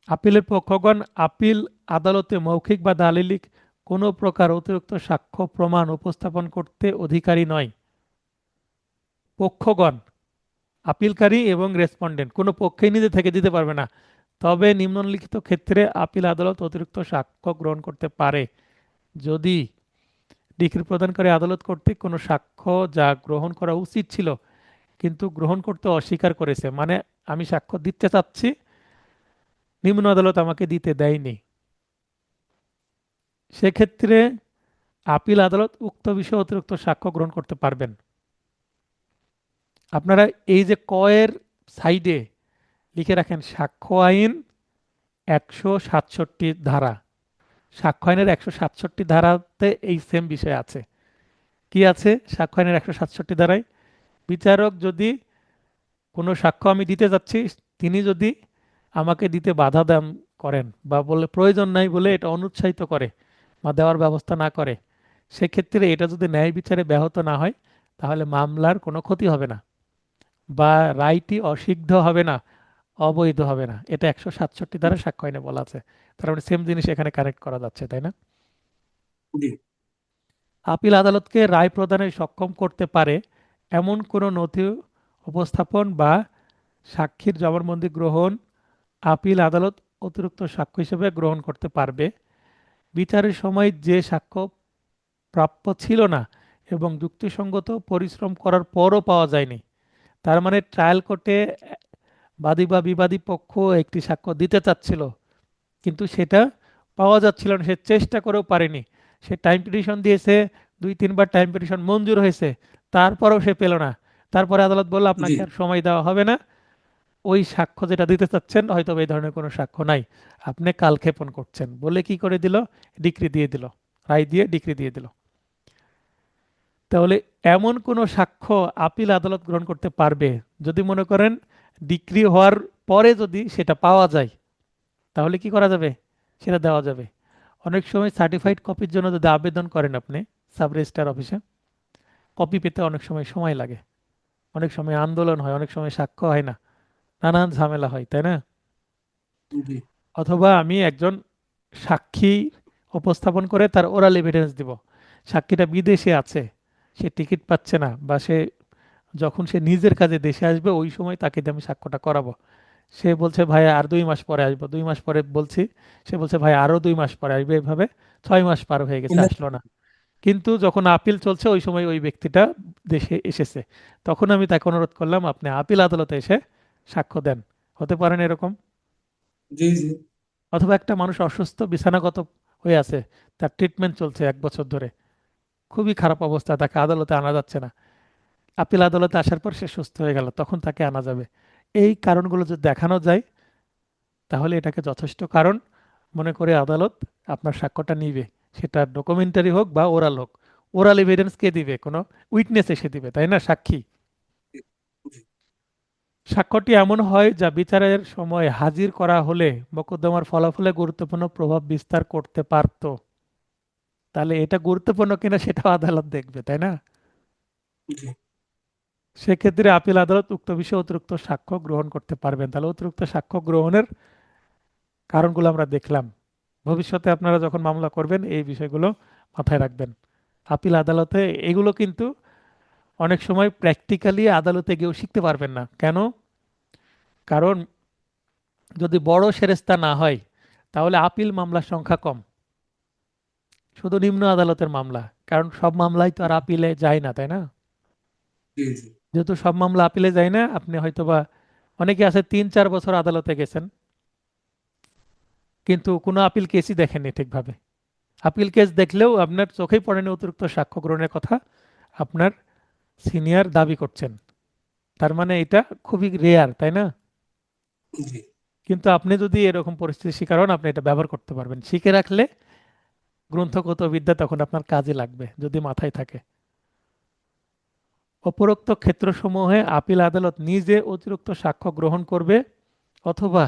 আপিলের পক্ষগণ আপিল আদালতে মৌখিক বা দালিলিক কোনো প্রকার অতিরিক্ত সাক্ষ্য প্রমাণ উপস্থাপন করতে অধিকারী নয়। পক্ষগণ, আপিলকারী এবং রেসপন্ডেন্ট, কোনো পক্ষেই নিজে থেকে দিতে পারবে না। তবে নিম্নলিখিত ক্ষেত্রে আপিল আদালত অতিরিক্ত সাক্ষ্য গ্রহণ করতে পারে: যদি ডিক্রি প্রদানকারী আদালত কর্তৃক কোনো সাক্ষ্য যা গ্রহণ করা উচিত ছিল কিন্তু গ্রহণ করতে অস্বীকার করেছে, মানে আমি সাক্ষ্য দিতে চাচ্ছি, নিম্ন আদালত আমাকে দিতে দেয়নি, সেক্ষেত্রে আপিল আদালত উক্ত বিষয়ে অতিরিক্ত সাক্ষ্য গ্রহণ করতে পারবেন। আপনারা এই যে কয়ের সাইডে লিখে রাখেন সাক্ষ্য আইন 167 ধারা। সাক্ষ্য আইনের 167 ধারাতে এই সেম বিষয় আছে। কি আছে সাক্ষ্য আইনের 167 ধারায়? বিচারক যদি কোনো সাক্ষ্য আমি দিতে যাচ্ছি, তিনি যদি আমাকে দিতে বাধা দান করেন বা বলে প্রয়োজন নাই বলে এটা অনুৎসাহিত করে বা দেওয়ার ব্যবস্থা না করে, সেক্ষেত্রে এটা যদি ন্যায় বিচারে ব্যাহত না হয় তাহলে মামলার কোনো ক্ষতি হবে না বা রায়টি অসিদ্ধ হবে না, অবৈধ হবে না। এটা 167 ধারা সাক্ষ্য আইনে বলা আছে। তার মানে সেম জিনিস এখানে কানেক্ট করা যাচ্ছে, তাই না? জি। আপিল আদালতকে রায় প্রদানে সক্ষম করতে পারে এমন কোনো নথি উপস্থাপন বা সাক্ষীর জবানবন্দি গ্রহণ আপিল আদালত অতিরিক্ত সাক্ষ্য হিসেবে গ্রহণ করতে পারবে। বিচারের সময় যে সাক্ষ্য প্রাপ্য ছিল না এবং যুক্তিসঙ্গত পরিশ্রম করার পরও পাওয়া যায়নি, তার মানে ট্রায়াল কোর্টে বাদী বা বিবাদী পক্ষ একটি সাক্ষ্য দিতে চাচ্ছিল কিন্তু সেটা পাওয়া যাচ্ছিল না, সে চেষ্টা করেও পারেনি, সে টাইম পিটিশন দিয়েছে, 2-3 বার টাইম পিটিশন মঞ্জুর হয়েছে, তারপরেও সে পেল না। তারপরে আদালত বলল জি। আপনাকে আর সময় দেওয়া হবে না, ওই সাক্ষ্য যেটা দিতে চাচ্ছেন হয়তো এই ধরনের কোনো সাক্ষ্য নাই, আপনি কালক্ষেপণ করছেন বলে কি করে দিল? ডিক্রি দিয়ে দিল, রায় দিয়ে ডিক্রি দিয়ে দিল। তাহলে এমন কোনো সাক্ষ্য আপিল আদালত গ্রহণ করতে পারবে যদি মনে করেন ডিক্রি হওয়ার পরে যদি সেটা পাওয়া যায়, তাহলে কি করা যাবে? সেটা দেওয়া যাবে। অনেক সময় সার্টিফাইড কপির জন্য যদি আবেদন করেন আপনি সাব রেজিস্ট্রার অফিসে, কপি পেতে অনেক সময় সময় লাগে, অনেক সময় আন্দোলন হয়, অনেক সময় সাক্ষ্য হয় না, নানান ঝামেলা হয়, তাই না? জি। অথবা আমি একজন সাক্ষী উপস্থাপন করে তার ওরাল এভিডেন্স দিব, সাক্ষীটা বিদেশে আছে, সে টিকিট পাচ্ছে না, বা সে যখন সে নিজের কাজে দেশে আসবে ওই সময় তাকে দিয়ে আমি সাক্ষ্যটা করাবো। সে বলছে ভাই আর 2 মাস পরে আসবো, 2 মাস পরে বলছি, সে বলছে ভাই আরো 2 মাস পরে আসবে, এভাবে 6 মাস পার হয়ে গেছে, এখানে- আসলো না। কিন্তু যখন আপিল চলছে ওই সময় ওই ব্যক্তিটা দেশে এসেছে, তখন আমি তাকে অনুরোধ করলাম আপনি আপিল আদালতে এসে সাক্ষ্য দেন। হতে পারেন এরকম। জি। জি। অথবা একটা মানুষ অসুস্থ বিছানাগত হয়ে আছে, তার ট্রিটমেন্ট চলছে 1 বছর ধরে, খুবই খারাপ অবস্থা, তাকে আদালতে আনা যাচ্ছে না, আপিল আদালতে আসার পর সে সুস্থ হয়ে গেল, তখন তাকে আনা যাবে। এই কারণগুলো যদি দেখানো যায় তাহলে এটাকে যথেষ্ট কারণ মনে করে আদালত আপনার সাক্ষ্যটা নিবে, সেটা ডকুমেন্টারি হোক বা ওরাল হোক। ওরাল এভিডেন্স কে দিবে? কোনো উইটনেস এসে দিবে, তাই না, সাক্ষী। জি। সাক্ষ্যটি এমন হয় যা বিচারের সময় হাজির করা হলে মোকদ্দমার ফলাফলে গুরুত্বপূর্ণ প্রভাব বিস্তার করতে পারত। তাহলে এটা গুরুত্বপূর্ণ কিনা সেটাও আদালত দেখবে, তাই না? জি। সেক্ষেত্রে আপিল আদালত উক্ত বিষয়ে অতিরিক্ত সাক্ষ্য গ্রহণ করতে পারবেন। তাহলে অতিরিক্ত সাক্ষ্য গ্রহণের কারণগুলো আমরা দেখলাম। ভবিষ্যতে আপনারা যখন মামলা করবেন এই বিষয়গুলো মাথায় রাখবেন। আপিল আদালতে এগুলো কিন্তু অনেক সময় প্র্যাকটিক্যালি আদালতে গিয়েও শিখতে পারবেন না। কেন? কারণ যদি বড় সেরেস্তা না হয় তাহলে আপিল মামলার সংখ্যা কম, শুধু নিম্ন আদালতের মামলা। কারণ সব মামলাই তো আর আপিলে যায় না, তাই না? জি। জি। যেহেতু সব মামলা আপিলে যায় না, আপনি হয়তোবা, অনেকে আছে 3-4 বছর আদালতে গেছেন কিন্তু কোনো আপিল কেসই দেখেননি ঠিকভাবে। আপিল কেস দেখলেও আপনার চোখেই পড়েনি অতিরিক্ত সাক্ষ্য গ্রহণের কথা আপনার সিনিয়র দাবি করছেন, তার মানে এটা খুবই রেয়ার, তাই না? জি। কিন্তু আপনি যদি এরকম পরিস্থিতির শিকার হন আপনি এটা ব্যবহার করতে পারবেন, শিখে রাখলে গ্রন্থগত বিদ্যা তখন আপনার কাজে লাগবে যদি মাথায় থাকে। উপরোক্ত ক্ষেত্রসমূহে আপিল আদালত নিজে অতিরিক্ত সাক্ষ্য গ্রহণ করবে অথবা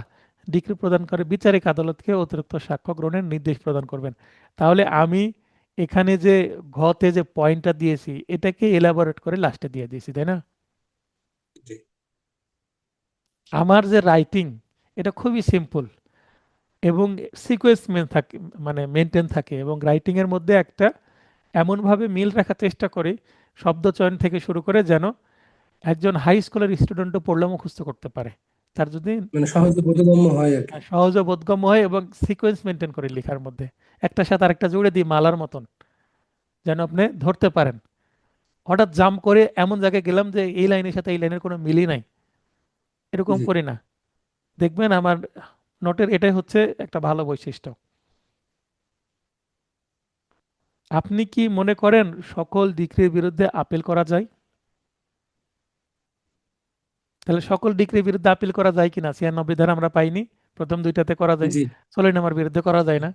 ডিক্রি প্রদানকারী বিচারিক আদালতকে অতিরিক্ত সাক্ষ্য গ্রহণের নির্দেশ প্রদান করবেন। তাহলে আমি এখানে যে ঘতে যে পয়েন্টটা দিয়েছি এটাকে এলাবোরেট করে লাস্টে দিয়ে দিয়েছি, তাই না? জি আমার যে রাইটিং এটা খুবই সিম্পল এবং সিকোয়েন্স থাকে, মানে মেনটেন থাকে, এবং রাইটিং এর মধ্যে একটা এমনভাবে মিল রাখার চেষ্টা করি শব্দ চয়ন থেকে শুরু করে যেন একজন হাই স্কুলের স্টুডেন্টও পড়লে মুখস্থ করতে পারে। তার যদি মানে সহজে বোধগম্য হয় আর কি। সহজে বোধগম্য হয় এবং সিকোয়েন্স মেনটেন করে লেখার মধ্যে একটার সাথে আরেকটা জুড়ে দিই মালার মতন, যেন আপনি ধরতে পারেন। হঠাৎ জাম্প করে এমন জায়গায় গেলাম যে এই লাইনের সাথে এই লাইনের কোনো মিলই নাই, এরকম জি করি না। দেখবেন আমার নোটের এটাই হচ্ছে একটা ভালো বৈশিষ্ট্য। আপনি কি মনে করেন সকল ডিক্রির বিরুদ্ধে আপিল করা যায়? তাহলে সকল ডিক্রির বিরুদ্ধে আপিল করা যায় কিনা? 96 ধারা আমরা পাইনি, প্রথম দুইটাতে করা যায়, জি 16 নম্বর বিরুদ্ধে করা যায় না।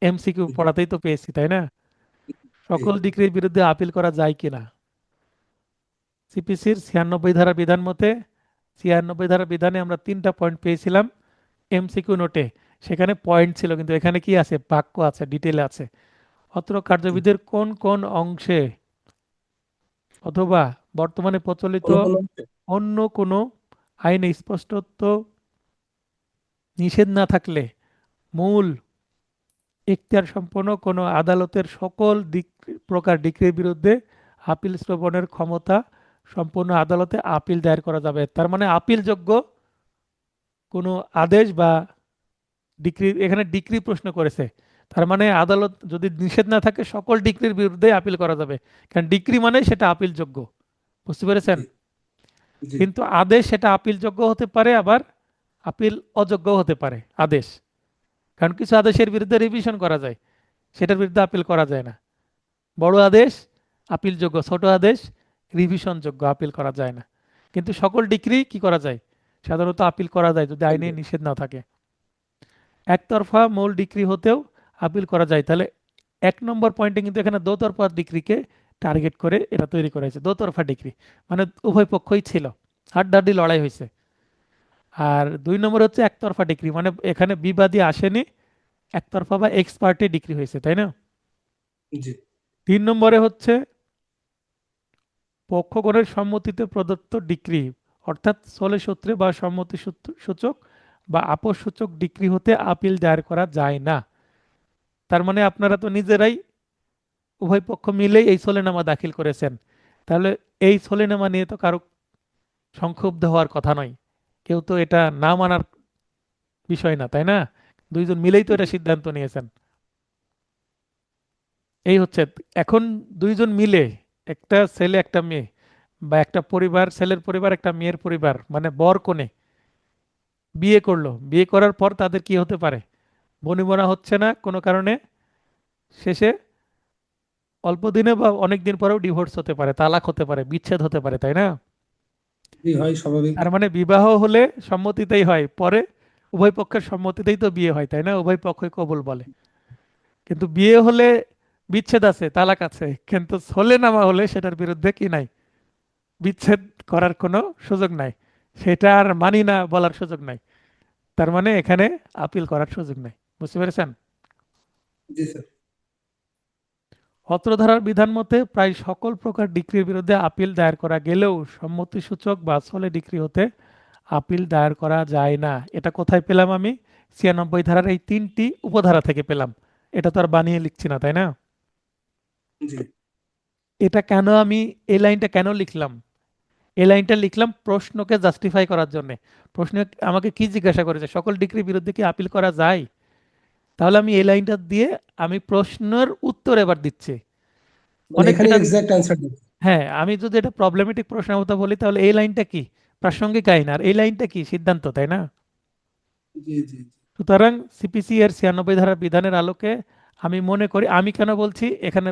এমসিকিউ জি পড়াতেই তো পেয়েছি, তাই না? জি সকল ডিক্রির বিরুদ্ধে আপিল করা যায় কিনা? সিপিসির 96 ধারা বিধান মতে 96 ধারা বিধানে আমরা 3টা পয়েন্ট পেয়েছিলাম এমসিকিউ নোটে। সেখানে পয়েন্ট ছিল, কিন্তু এখানে কি আছে? বাক্য আছে, ডিটেলে আছে। অত্র জি। কার্যবিধির কোন কোন অংশে অথবা বর্তমানে প্রচলিত কোনো কোনো অন্য কোনো আইনে স্পষ্টত নিষেধ না থাকলে মূল এখতিয়ার সম্পন্ন কোনো আদালতের সকল প্রকার ডিক্রির বিরুদ্ধে আপিল শ্রবণের ক্ষমতা সম্পন্ন আদালতে আপিল দায়ের করা যাবে। তার মানে আপিলযোগ্য কোনো আদেশ বা ডিক্রি, এখানে ডিক্রি প্রশ্ন করেছে, তার মানে আদালত যদি নিষেধ না থাকে সকল ডিক্রির বিরুদ্ধে আপিল করা যাবে, কারণ ডিক্রি মানে সেটা আপিলযোগ্য। বুঝতে পেরেছেন? জি জি কিন্তু আদেশ সেটা আপিলযোগ্য হতে পারে, আবার আপিল অযোগ্য হতে পারে আদেশ। কারণ কিছু আদেশের বিরুদ্ধে রিভিশন করা যায়, সেটার বিরুদ্ধে আপিল করা যায় না। বড় আদেশ আপিলযোগ্য, ছোট আদেশ রিভিশনযোগ্য, আপিল করা যায় না। কিন্তু সকল ডিক্রি কি করা যায়? সাধারণত আপিল করা যায় যদি আইনে নিষেধ না থাকে। একতরফা মূল ডিক্রি হতেও আপিল করা যায়। তাহলে 1 নম্বর পয়েন্টে কিন্তু এখানে দোতরফা ডিক্রিকে টার্গেট করে এটা তৈরি করা হয়েছে, দোতরফা ডিক্রি মানে উভয় পক্ষই ছিল, হাড্ডাহাড্ডি লড়াই হয়েছে। আর 2 নম্বর হচ্ছে একতরফা ডিক্রি, মানে এখানে বিবাদী আসেনি, একতরফা বা এক্সপার্টি ডিক্রি হয়েছে, তাই না? জি 3 নম্বরে হচ্ছে পক্ষগণের সম্মতিতে প্রদত্ত ডিক্রি, অর্থাৎ সলে সূত্রে বা সম্মতি সূচক বা আপোষ সূচক ডিক্রি হতে আপিল দায়ের করা যায় না। তার মানে আপনারা তো নিজেরাই উভয় পক্ষ মিলেই এই সলেনামা দাখিল করেছেন, তাহলে এই সলেনামা নিয়ে তো কারো সংক্ষুব্ধ হওয়ার কথা নয়। কেউ তো এটা না মানার বিষয় না, তাই না? দুইজন মিলেই তো এটা জি সিদ্ধান্ত নিয়েছেন। এই হচ্ছে, এখন দুইজন মিলে, একটা ছেলে একটা মেয়ে বা একটা পরিবার, ছেলের পরিবার একটা মেয়ের পরিবার, মানে বর কনে বিয়ে করলো, বিয়ে করার পর তাদের কি হতে পারে? বনিবনা হচ্ছে না কোনো কারণে, শেষে অল্প দিনে বা অনেক দিন পরেও ডিভোর্স হতে পারে, তালাক হতে পারে, বিচ্ছেদ হতে পারে, তাই না? জি হয় স্বাভাবিক। তার মানে বিবাহ হলে সম্মতিতেই হয়, পরে উভয় পক্ষের সম্মতিতেই তো বিয়ে হয়, তাই না? উভয় পক্ষই কবুল বলে। কিন্তু বিয়ে হলে বিচ্ছেদ আছে, তালাক আছে, কিন্তু সলেনামা হলে সেটার বিরুদ্ধে কি নাই? বিচ্ছেদ করার কোনো সুযোগ নাই, সেটা আর মানি না বলার সুযোগ নাই। তার মানে এখানে আপিল করার সুযোগ নাই। বুঝতে পেরেছেন? জি স্যার। অত্র ধারার বিধান মতে প্রায় সকল প্রকার ডিক্রির বিরুদ্ধে আপিল দায়ের করা গেলেও সম্মতিসূচক বা সলে ডিক্রি হতে আপিল দায়ের করা যায় না। এটা কোথায় পেলাম আমি? 96 ধারার এই 3টি উপধারা থেকে পেলাম। এটা তো আর বানিয়ে লিখছি না, তাই না? জি এটা কেন আমি এই লাইনটা কেন লিখলাম? এই লাইনটা লিখলাম প্রশ্নকে জাস্টিফাই করার জন্য। প্রশ্ন আমাকে কি জিজ্ঞাসা করেছে, সকল ডিগ্রির বিরুদ্ধে কি আপিল করা যায়? তাহলে আমি এই লাইনটা দিয়ে আমি প্রশ্নের উত্তর এবার দিচ্ছি। মানে অনেক এখানে এটা, এক্সাক্ট অ্যান্সার দিচ্ছে। হ্যাঁ, আমি যদি এটা প্রবলেমেটিক প্রশ্নের মতো বলি তাহলে এই লাইনটা কি? প্রাসঙ্গিক আইন, আর এই লাইনটা কি? সিদ্ধান্ত, তাই না? জি জি সুতরাং সিপিসি এর 96 ধারার বিধানের আলোকে আমি মনে করি, আমি কেন বলছি এখানে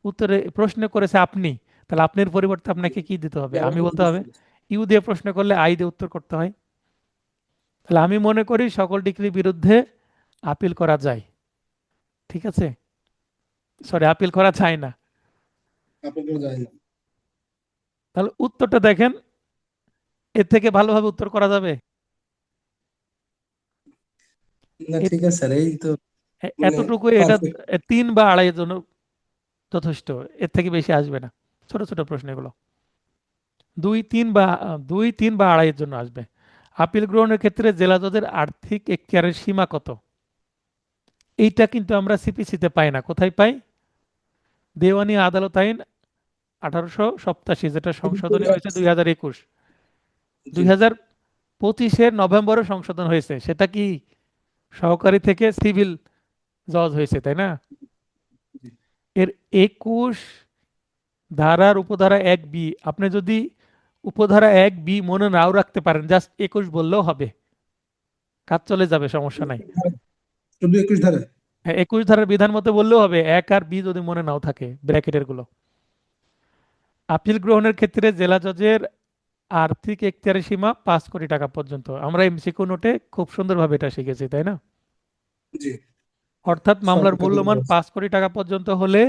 উত্তরে প্রশ্ন করেছে আপনি, তাহলে আপনার পরিবর্তে জি আপনাকে কি দিতে হবে? আমি ব্যবহার বলতে জিজ্ঞেস হবে করেছে। ইউ দিয়ে প্রশ্ন করলে আই দিয়ে উত্তর করতে হয়। তাহলে আমি মনে করি সকল ডিগ্রির বিরুদ্ধে আপিল করা যায়। ঠিক আছে, সরি, আপিল করা যায় না। আপনাকেও যায় না। তাহলে উত্তরটা দেখেন, এর থেকে ভালোভাবে উত্তর করা যাবে? না এ- ঠিক আছে স্যার, এই তো মানে এতটুকু এটা পারফেক্ট। 3 বা 2.5 এর জন্য যথেষ্ট। এর থেকে বেশি আসবে না। ছোট ছোট প্রশ্ন এগুলো। 2, 3 বা 2, 3 বা 2.5 এর জন্য আসবে। আপিল গ্রহণের ক্ষেত্রে জেলা জজের আর্থিক এখতিয়ারের সীমা কত? এইটা কিন্তু আমরা সিপিসিতে পাই না। কোথায় পাই? দেওয়ানি আদালত আইন 1887, যেটা খুবই খুবই সংশোধনী হয়েছে হচ্ছে। 2021। জি। 2025-এর নভেম্বরে সংশোধন হয়েছে। সেটা কি সহকারী থেকে সিভিল জজ হয়েছে, তাই না? জি। এর 21 ধারার উপধারা 1B, আপনি যদি উপধারা 1B মনে নাও রাখতে পারেন, জাস্ট 21 বললেও হবে, কাজ চলে যাবে, সমস্যা নাই। শুধু 21 ধারা। হ্যাঁ, 21 ধারার বিধান মতে বললেও হবে, 1 আর B যদি মনে নাও থাকে, ব্র্যাকেটের গুলো। আপিল গ্রহণের ক্ষেত্রে জেলা জজের আর্থিক এখতিয়ারের সীমা 5 কোটি টাকা পর্যন্ত। আমরা এমসিকিউ নোটে খুব সুন্দরভাবে এটা শিখেছি, তাই না? জি। অর্থাৎ মামলার শর্টকাটে দিয়ে মূল্যমান দেওয়া আছে। 5 কোটি টাকা পর্যন্ত হলে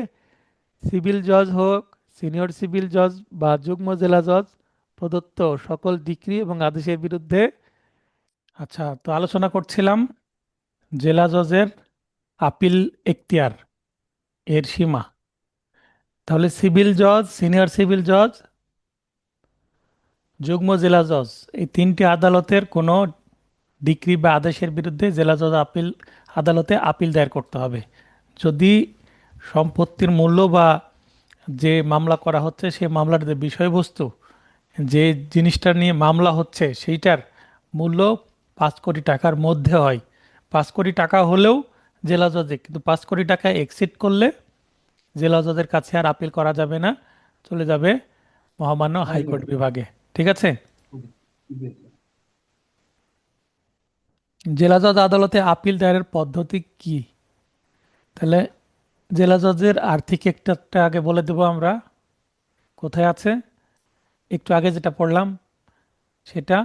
সিভিল জজ হোক, সিনিয়র সিভিল জজ বা যুগ্ম জেলা জজ প্রদত্ত সকল ডিক্রি এবং আদেশের বিরুদ্ধে। আচ্ছা, তো আলোচনা করছিলাম জেলা জজের আপিল এখতিয়ার এর সীমা। তাহলে সিভিল জজ, সিনিয়র সিভিল জজ, যুগ্ম জেলা জজ, এই 3টি আদালতের কোনো ডিক্রি বা আদেশের বিরুদ্ধে জেলা জজ আদালতে আপিল দায়ের করতে হবে। যদি সম্পত্তির মূল্য বা যে মামলা করা হচ্ছে সেই মামলার যে বিষয়বস্তু, যে জিনিসটা নিয়ে মামলা হচ্ছে সেইটার মূল্য 5 কোটি টাকার মধ্যে হয়। 5 কোটি টাকা হলেও জেলা জজে, কিন্তু 5 কোটি টাকা এক্সিড করলে জেলা জজের কাছে আর আপিল করা যাবে না, চলে যাবে মহামান্য হাইকোর্ট হাইকোর্টে। বিভাগে। ঠিক আছে? জি। জেলা জজ আদালতে আপিল দায়েরের পদ্ধতি কি? তাহলে জেলা জজের আর্থিক একটা আগে বলে দেবো আমরা, কোথায় আছে। একটু আগে যেটা পড়লাম সেটা।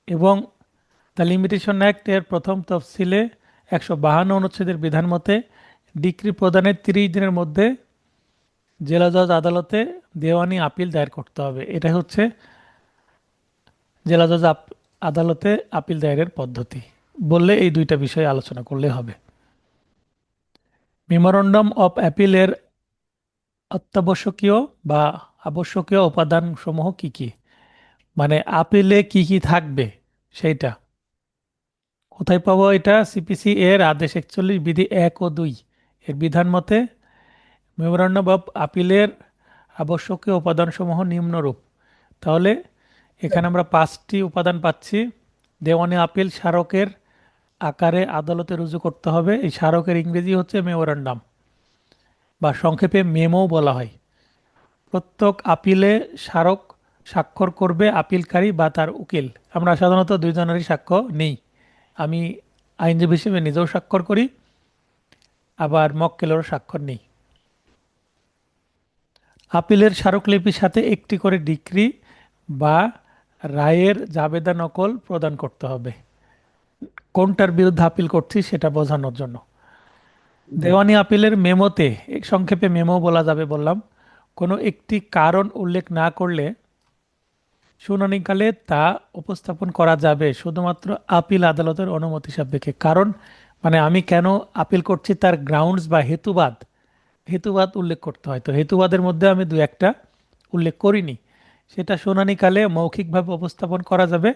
এবং দ্য লিমিটেশন অ্যাক্ট এর প্রথম তফসিলে 152 অনুচ্ছেদের বিধান মতে ডিক্রি প্রদানের 30 দিনের মধ্যে জেলা জজ আদালতে দেওয়ানি আপিল দায়ের করতে হবে। এটা হচ্ছে জেলা জজ আদালতে আপিল দায়েরের পদ্ধতি। বললে এই দুইটা বিষয় আলোচনা করলে হবে। মেমোরান্ডাম অফ অ্যাপিলের অত্যাবশ্যকীয় বা আবশ্যকীয় উপাদানসমূহ কি কি? মানে আপিলে কি কি থাকবে সেইটা কোথায় পাবো? এটা সিপিসি এর আদেশ 41 বিধি 1 ও 2 এর বিধান মতে মেমোরান্ডাম অফ আপিলের আবশ্যকীয় উপাদানসমূহ নিম্নরূপ। তাহলে এখানে আমরা 5টি উপাদান পাচ্ছি। দেওয়ানি আপিল স্মারকের আকারে আদালতে রুজু করতে হবে। এই স্মারকের ইংরেজি হচ্ছে মেমোরান্ডাম, বা সংক্ষেপে মেমো বলা হয়। প্রত্যেক আপিলে স্মারক স্বাক্ষর করবে আপিলকারী বা তার উকিল। আমরা সাধারণত দুইজনেরই সাক্ষ্য নেই। আমি আইনজীবী হিসেবে নিজেও স্বাক্ষর করি, আবার মক্কেলেরও স্বাক্ষর নেই। আপিলের স্মারকলিপির সাথে একটি করে ডিক্রি বা রায়ের জাবেদা নকল প্রদান করতে হবে, কোনটার বিরুদ্ধে আপিল করছি সেটা বোঝানোর জন্য। জি। দেওয়ানি আপিলের মেমোতে, সংক্ষেপে মেমো বলা যাবে বললাম, কোনো একটি কারণ উল্লেখ না করলে শুনানিকালে তা উপস্থাপন করা যাবে শুধুমাত্র আপিল আদালতের অনুমতি সাপেক্ষে। কারণ মানে আমি কেন আপিল করছি তার গ্রাউন্ডস বা হেতুবাদ, হেতুবাদ উল্লেখ করতে হয়। তো হেতুবাদের মধ্যে আমি দু একটা উল্লেখ করিনি, সেটা শুনানিকালে মৌখিকভাবে উপস্থাপন করা যাবে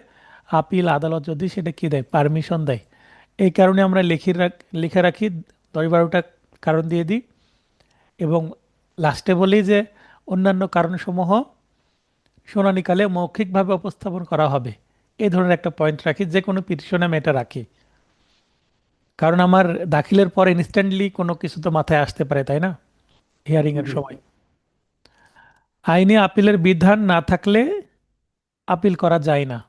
আপিল আদালত যদি সেটা কি দেয়, পারমিশন দেয়। এই কারণে আমরা লিখে রাখি 10-12টা কারণ দিয়ে দিই, এবং লাস্টে বলি যে অন্যান্য কারণসমূহ শুনানিকালে মৌখিকভাবে উপস্থাপন করা হবে। এই ধরনের একটা পয়েন্ট রাখি, যে কোনো পিটিশনে আমি এটা রাখি। কারণ আমার দাখিলের পর ইনস্ট্যান্টলি কোনো কিছু তো মাথায় আসতে পারে, তাই না, হিয়ারিং এর জি। সময়। আইনি আপিলের বিধান না থাকলে আপিল করা যায় না।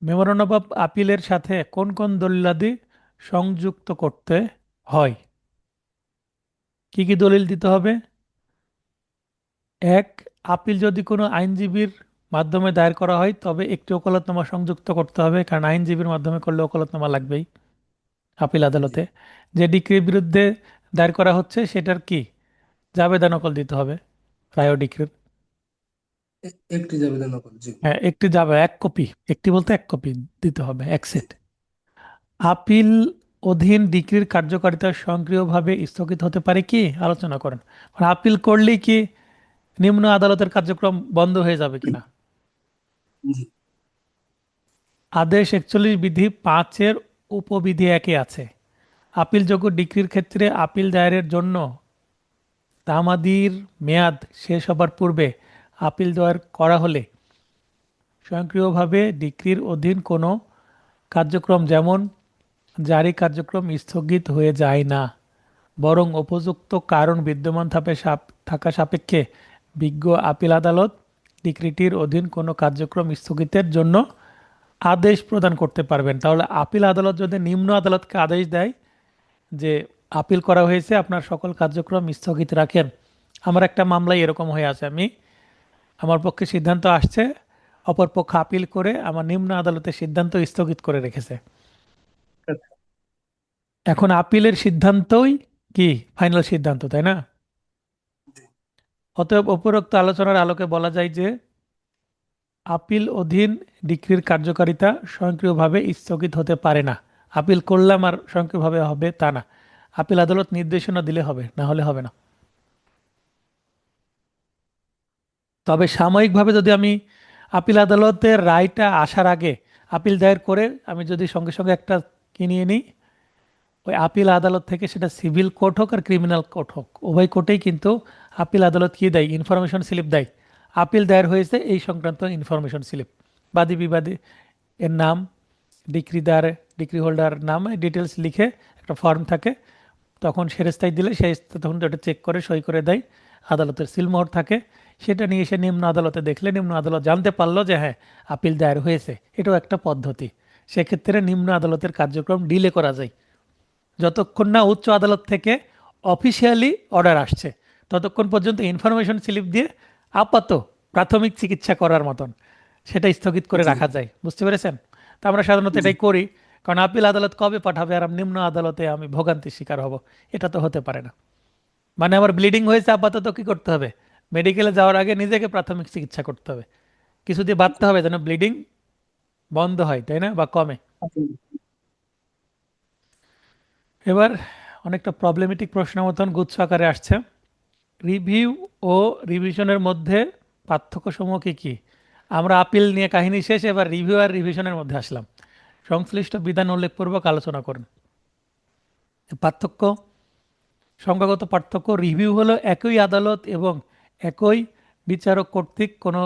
মেমোরান্ডাম অফ আপিলের সাথে কোন কোন দলিলাদি সংযুক্ত করতে হয়? কি কি দলিল দিতে হবে? এক, আপিল যদি কোনো আইনজীবীর মাধ্যমে দায়ের করা হয় তবে একটি ওকালতনামা সংযুক্ত করতে হবে, কারণ আইনজীবীর মাধ্যমে করলে ওকালতনামা লাগবেই আপিল জি। আদালতে। যে ডিক্রির বিরুদ্ধে দায়ের করা হচ্ছে সেটার কি জাবেদা নকল দিতে হবে, রায় ও ডিক্রির। একটি আবেদন নকল, জি। হ্যাঁ, একটি যাবে, এক কপি। একটি বলতে এক কপি দিতে হবে, এক সেট। আপিল অধীন ডিক্রির কার্যকারিতা স্বয়ংক্রিয়ভাবে স্থগিত হতে পারে কি, আলোচনা করেন। মানে আপিল করলেই কি নিম্ন আদালতের কার্যক্রম বন্ধ হয়ে যাবে কিনা। জি। আদেশ 41 বিধি 5-এর উপবিধি 1-এ আছে, আপিলযোগ্য ডিক্রির ক্ষেত্রে আপিল দায়েরের জন্য তামাদির মেয়াদ শেষ হবার পূর্বে আপিল দায়ের করা হলে স্বয়ংক্রিয়ভাবে ডিক্রির অধীন কোনো কার্যক্রম যেমন জারি কার্যক্রম স্থগিত হয়ে যায় না, বরং উপযুক্ত কারণ বিদ্যমান থাকা সাপেক্ষে বিজ্ঞ আপিল আদালত ডিক্রিটির অধীন কোনো কার্যক্রম স্থগিতের জন্য আদেশ প্রদান করতে পারবেন। তাহলে আপিল আদালত যদি নিম্ন আদালতকে আদেশ দেয় যে আপিল করা হয়েছে, আপনার সকল কার্যক্রম স্থগিত রাখেন। আমার একটা মামলায় এরকম হয়ে আছে, আমার পক্ষে সিদ্ধান্ত আসছে, অপর পক্ষ আপিল করে আমার নিম্ন আদালতের সিদ্ধান্ত স্থগিত করে রেখেছে। আচ্ছা। এখন আপিলের সিদ্ধান্তই কি ফাইনাল সিদ্ধান্ত, তাই না? জি। অতএব উপরোক্ত আলোচনার আলোকে বলা যায় যে আপিল অধীন ডিক্রির কার্যকারিতা স্বয়ংক্রিয়ভাবে স্থগিত হতে পারে না। আপিল করলাম আর স্বয়ংক্রিয়ভাবে হবে তা না, আপিল আদালত নির্দেশনা দিলে হবে, না হলে হবে না। তবে সাময়িকভাবে যদি আমি আপিল আদালতের রায়টা আসার আগে আপিল দায়ের করে আমি যদি সঙ্গে সঙ্গে একটা কিনিয়ে নিই, ওই আপিল আদালত থেকে সেটা সিভিল কোর্ট হোক আর ক্রিমিনাল কোর্ট হোক, উভয় কোর্টেই কিন্তু আপিল আদালত কি দেয়, ইনফরমেশন স্লিপ দেয়। আপিল দায়ের হয়েছে এই সংক্রান্ত ইনফরমেশন স্লিপ, বাদী বিবাদী এর নাম, ডিক্রিদার, ডিক্রি হোল্ডার নাম, ডিটেলস লিখে একটা ফর্ম থাকে। তখন সেরেস্তায় দিলে সেরেস্তা তখন ওটা চেক করে সই করে দেয়, আদালতের সিলমোহর থাকে। সেটা নিয়ে এসে নিম্ন আদালতে দেখলে নিম্ন আদালত জানতে পারলো যে হ্যাঁ আপিল দায়ের হয়েছে, এটাও একটা পদ্ধতি। সেক্ষেত্রে নিম্ন আদালতের কার্যক্রম ডিলে করা যায়, যতক্ষণ না উচ্চ আদালত থেকে অফিসিয়ালি অর্ডার আসছে ততক্ষণ পর্যন্ত ইনফরমেশন স্লিপ দিয়ে আপাতত প্রাথমিক চিকিৎসা করার মতন সেটা স্থগিত করে জি। রাখা যায়। বুঝতে পেরেছেন? তো আমরা সাধারণত জি। এটাই করি, কারণ আপিল আদালত কবে পাঠাবে আর নিম্ন আদালতে আমি ভোগান্তির শিকার হব, এটা তো হতে পারে না। মানে আমার ব্লিডিং হয়েছে, আপাতত কি করতে হবে, মেডিকেলে যাওয়ার আগে নিজেকে প্রাথমিক চিকিৎসা করতে হবে, কিছু দিয়ে বাঁধতে হবে যেন ব্লিডিং বন্ধ হয়, তাই না, বা কমে। আচ্ছা। এবার অনেকটা প্রবলেমেটিক প্রশ্ন মতন গুচ্ছ আকারে আসছে। রিভিউ ও রিভিশনের মধ্যে পার্থক্যসমূহ কি কি? আমরা আপিল নিয়ে কাহিনী শেষ, এবার রিভিউ আর রিভিশনের মধ্যে আসলাম। সংশ্লিষ্ট বিধান উল্লেখপূর্বক আলোচনা করুন। পার্থক্য, সংখ্যাগত পার্থক্য, রিভিউ হলো একই আদালত এবং একই বিচারক কর্তৃক কোনো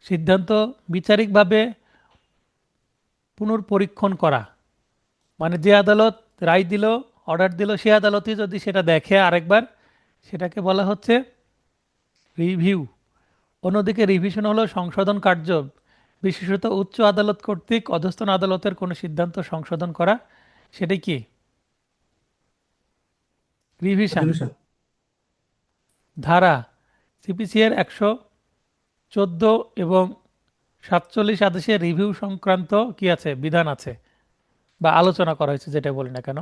সিদ্ধান্ত বিচারিকভাবে পুনর্পরীক্ষণ করা। মানে যে আদালত রায় দিল, অর্ডার দিল, সে আদালতই যদি সেটা দেখে আরেকবার, সেটাকে বলা হচ্ছে রিভিউ। অন্যদিকে রিভিশন হলো সংশোধন কার্য, বিশেষত উচ্চ আদালত কর্তৃক অধস্তন আদালতের কোনো সিদ্ধান্ত সংশোধন করা, সেটাই কি রিভিশন। রিভিশন। ধারা সিপিসি এর 114 এবং 47 আদেশে রিভিউ সংক্রান্ত কি আছে, বিধান আছে বা আলোচনা করা হয়েছে, যেটা বলি না কেন।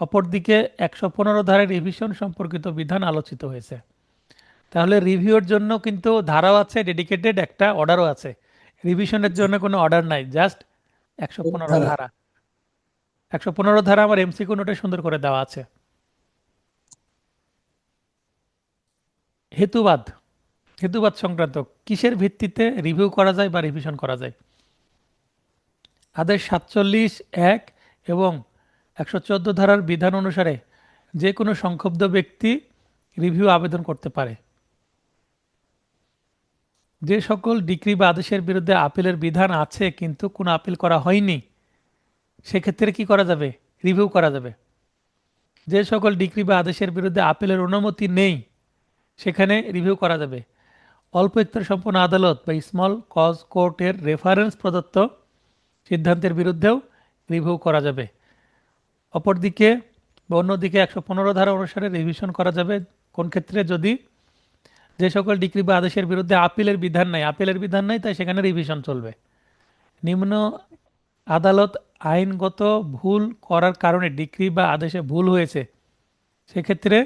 অপরদিকে 115 ধারায় রিভিশন সম্পর্কিত বিধান আলোচিত হয়েছে। তাহলে রিভিউর জন্য কিন্তু ধারাও আছে, ডেডিকেটেড একটা অর্ডারও আছে। রিভিশনের জি। জন্য কোনো অর্ডার নাই, জাস্ট 115 ধারা। ধারা। 115 ধারা আমার এমসিকিউ নোটে সুন্দর করে দেওয়া আছে। হেতুবাদ, হেতুবাদ সংক্রান্ত, কিসের ভিত্তিতে রিভিউ করা যায় বা রিভিশন করা যায়। আদেশ 47(1) এবং 114 ধারার বিধান অনুসারে যে কোনো সংক্ষুব্ধ ব্যক্তি রিভিউ আবেদন করতে পারে। যে সকল ডিক্রি বা আদেশের বিরুদ্ধে আপিলের বিধান আছে কিন্তু কোনো আপিল করা হয়নি, সেক্ষেত্রে কি করা যাবে, রিভিউ করা যাবে। যে সকল ডিক্রি বা আদেশের বিরুদ্ধে আপিলের অনুমতি নেই, সেখানে রিভিউ করা যাবে। অল্প ইখতিয়ার সম্পন্ন আদালত বা স্মল কজ কোর্টের রেফারেন্স প্রদত্ত সিদ্ধান্তের বিরুদ্ধেও রিভিউ করা যাবে। অপরদিকে বা অন্যদিকে 115 ধারা অনুসারে রিভিশন করা যাবে কোন ক্ষেত্রে, যদি যে সকল ডিক্রি বা আদেশের বিরুদ্ধে আপিলের বিধান নাই তাই সেখানে রিভিশন চলবে। নিম্ন আদালত আইনগত ভুল করার কারণে ডিক্রি বা আদেশে ভুল হয়েছে, সেক্ষেত্রে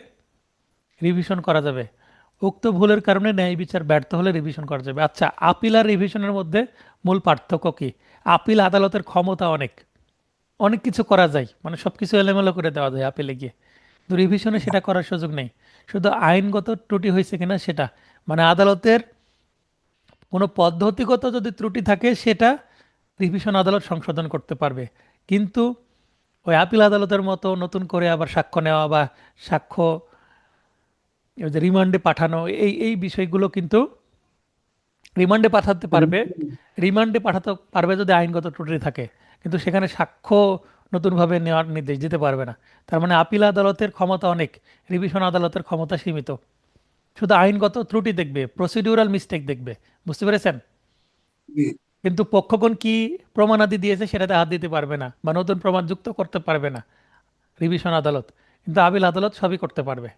রিভিশন করা যাবে। উক্ত ভুলের কারণে ন্যায় বিচার ব্যর্থ হলে রিভিশন করা যাবে। আচ্ছা, আপিল আর রিভিশনের মধ্যে মূল পার্থক্য কি? আপিল আদালতের ক্ষমতা অনেক, অনেক কিছু করা যায়, মানে সবকিছু এলোমেলো করে দেওয়া যায় আপিলে গিয়ে। কিন্তু রিভিশনে সেটা করার সুযোগ নেই। শুধু আইনগত ত্রুটি হয়েছে কিনা সেটা, মানে আদালতের কোনো পদ্ধতিগত যদি ত্রুটি থাকে সেটা রিভিশন আদালত সংশোধন করতে পারবে। কিন্তু ওই আপিল আদালতের মতো নতুন করে আবার সাক্ষ্য নেওয়া বা সাক্ষ্য ওই যে রিমান্ডে পাঠানো, এই এই বিষয়গুলো কিন্তু রিমান্ডে পাঠাতে পারবে। রিমান্ডে পাঠাতে পারবে যদি আইনগত ত্রুটি থাকে, কিন্তু সেখানে সাক্ষ্য নতুনভাবে নেওয়ার নির্দেশ দিতে পারবে না। তার মানে আপিল আদালতের ক্ষমতা অনেক, রিভিশন আদালতের ক্ষমতা সীমিত। শুধু আইনগত ত্রুটি দেখবে, প্রসিডিউরাল মিস্টেক দেখবে। বুঝতে পেরেছেন? জি। কিন্তু পক্ষগণ কি প্রমাণাদি দিয়েছে সেটাতে হাত দিতে পারবে না বা নতুন প্রমাণ যুক্ত করতে পারবে না রিভিশন আদালত। কিন্তু আপিল আদালত সবই করতে পারবে।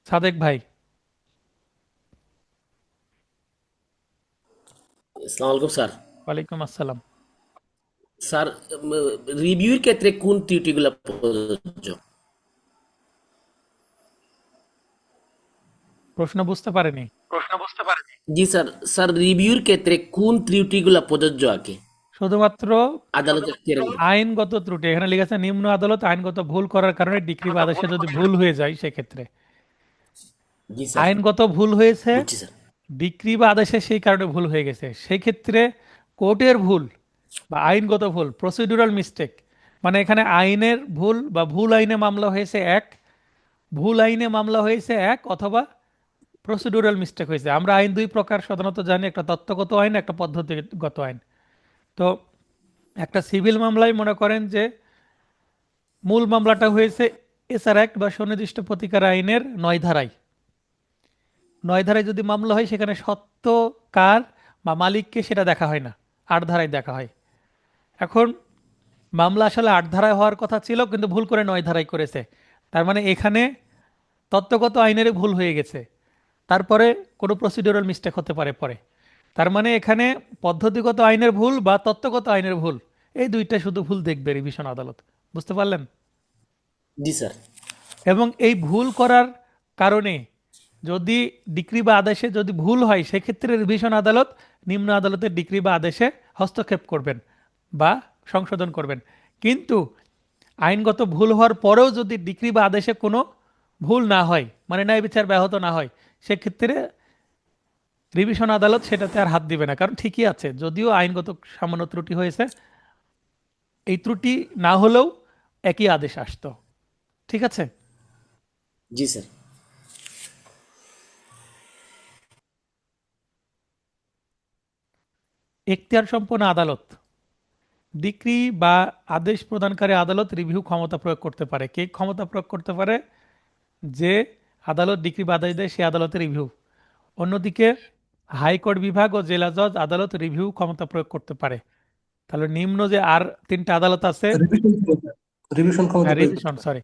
সাদেক ভাই। আসসালামু আলাইকুম স্যার। ওয়ালাইকুম আসসালাম। স্যার, রিভিউর ক্ষেত্রে কোন ত্রুটিগুলো প্রযোজ্য? প্রশ্ন বুঝতে পারেনি। জি স্যার। স্যার, রিভিউর ক্ষেত্রে কোন ত্রুটিগুলো প্রযোজ্য আগে শুধুমাত্র আদালতের ক্ষেত্রে? আইনগত ত্রুটি, এখানে লেখা আছে নিম্ন আদালত আইনগত ভুল করার কারণে ডিক্রি বা আদেশে যদি ভুল হয়ে যায় সেক্ষেত্রে। জি স্যার, আইনগত ভুল হয়েছে, বুঝছি স্যার। ডিক্রি বা আদেশে সেই কারণে ভুল হয়ে গেছে, সেই ক্ষেত্রে কোর্টের ভুল বা আইনগত ভুল, প্রসিডিউরাল মিস্টেক, মানে এখানে আইনের ভুল বা ভুল আইনে মামলা হয়েছে এক, ভুল আইনে মামলা হয়েছে এক, অথবা প্রসিডিউরাল মিস্টেক হয়েছে। আমরা আইন দুই প্রকার সাধারণত জানি, একটা তত্ত্বগত আইন, একটা পদ্ধতিগত আইন। তো একটা সিভিল মামলায় মনে করেন যে মূল মামলাটা হয়েছে এসআর অ্যাক্ট বা সুনির্দিষ্ট প্রতিকার আইনের ৯ ধারায়। ৯ ধারায় যদি মামলা হয় সেখানে সত্য কার বা মালিককে সেটা দেখা হয় না, ৮ ধারায় দেখা হয়। এখন মামলা আসলে ৮ ধারায় হওয়ার কথা ছিল, কিন্তু ভুল করে ৯ ধারায় করেছে। তার মানে এখানে তত্ত্বগত আইনেরই ভুল হয়ে গেছে, তারপরে কোনো প্রসিডিউরাল মিস্টেক হতে পারে পরে। তার মানে এখানে পদ্ধতিগত আইনের ভুল বা তত্ত্বগত আইনের ভুল, এই দুইটা শুধু ভুল দেখবে রিভিশন আদালত। বুঝতে পারলেন? জি স্যার। এবং এই ভুল করার কারণে যদি ডিক্রি বা আদেশে যদি ভুল হয় সেক্ষেত্রে রিভিশন আদালত নিম্ন আদালতের ডিক্রি বা আদেশে হস্তক্ষেপ করবেন বা সংশোধন করবেন। কিন্তু আইনগত ভুল হওয়ার পরেও যদি ডিক্রি বা আদেশে কোনো ভুল না হয়, মানে ন্যায় বিচার ব্যাহত না হয়, সেক্ষেত্রে রিভিশন আদালত সেটাতে আর হাত দিবে না, কারণ ঠিকই আছে, যদিও আইনগত সামান্য ত্রুটি হয়েছে, এই ত্রুটি না হলেও একই আদেশ আসতো। ঠিক আছে? জি স্যার। এখতিয়ার সম্পন্ন আদালত, ডিক্রি বা আদেশ প্রদানকারী আদালত রিভিউ ক্ষমতা প্রয়োগ করতে পারে। কে ক্ষমতা প্রয়োগ করতে পারে? যে আদালত ডিক্রি বা আদেশ দেয় সে আদালতের রিভিউ। অন্যদিকে হাইকোর্ট বিভাগ ও জেলা জজ আদালত রিভিউ ক্ষমতা প্রয়োগ করতে পারে। তাহলে নিম্ন যে আর তিনটা আদালত আছে, রিভিশন ক্ষমতা হ্যাঁ প্রয়োগ করতে রিভিশন পারে। সরি,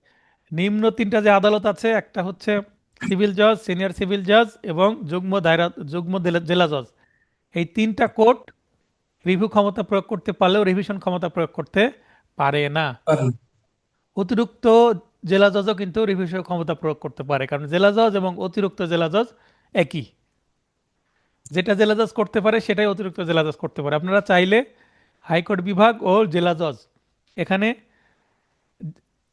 নিম্ন তিনটা যে আদালত আছে, একটা হচ্ছে সিভিল জজ, সিনিয়র সিভিল জজ এবং যুগ্ম জেলা জজ, এই তিনটা কোর্ট রিভিউ ক্ষমতা প্রয়োগ করতে পারলেও রিভিশন ক্ষমতা প্রয়োগ করতে পারে না। পারেন। অতিরিক্ত জেলা জজও কিন্তু রিভিশন ক্ষমতা প্রয়োগ করতে পারে, কারণ জেলা জজ এবং অতিরিক্ত জেলা জজ একই। যেটা জেলা জজ করতে পারে সেটাই অতিরিক্ত জেলা জজ করতে পারে। আপনারা চাইলে হাইকোর্ট বিভাগ ও জেলা জজ, এখানে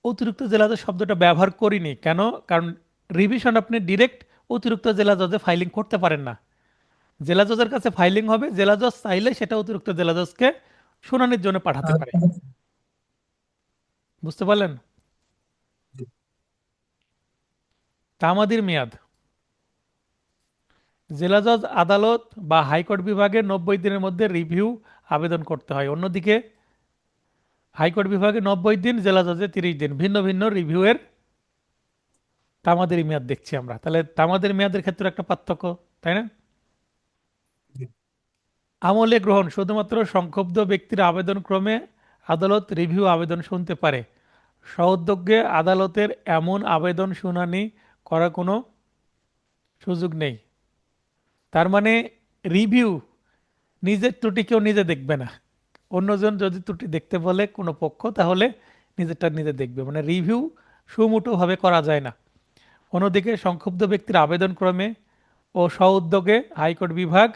অতিরিক্ত জেলা জজ শব্দটা ব্যবহার করিনি কেন, কারণ রিভিশন আপনি ডিরেক্ট অতিরিক্ত জেলা জজে ফাইলিং করতে পারেন না। জেলা জজের কাছে ফাইলিং হবে, জেলা জজ চাইলে সেটা অতিরিক্ত জেলা জজকে শুনানির জন্য পাঠাতে পারে। আচ্ছা। বুঝতে পারলেন? তামাদির মেয়াদ, জেলা জজ আদালত বা হাইকোর্ট বিভাগে 90 দিনের মধ্যে রিভিউ আবেদন করতে হয়। অন্যদিকে হাইকোর্ট বিভাগে 90 দিন, জেলা জজে 30 দিন। ভিন্ন ভিন্ন রিভিউয়ের তামাদের মেয়াদ দেখছি আমরা। তাহলে তামাদের মেয়াদের ক্ষেত্রে একটা পার্থক্য, তাই না? আমলে গ্রহণ, শুধুমাত্র সংক্ষুব্ধ ব্যক্তির আবেদন ক্রমে আদালত রিভিউ আবেদন শুনতে পারে। সউদ্যোগে আদালতের এমন আবেদন শুনানি করার কোনো সুযোগ নেই। তার মানে রিভিউ নিজের ত্রুটি কেউ নিজে দেখবে না। অন্যজন যদি ত্রুটি দেখতে বলে কোনো পক্ষ, তাহলে নিজেরটা নিজে দেখবে। মানে রিভিউ সুমুটোভাবে করা যায় না। অন্যদিকে সংক্ষুব্ধ ব্যক্তির আবেদন ক্রমে ও স্ব-উদ্যোগে হাইকোর্ট বিভাগ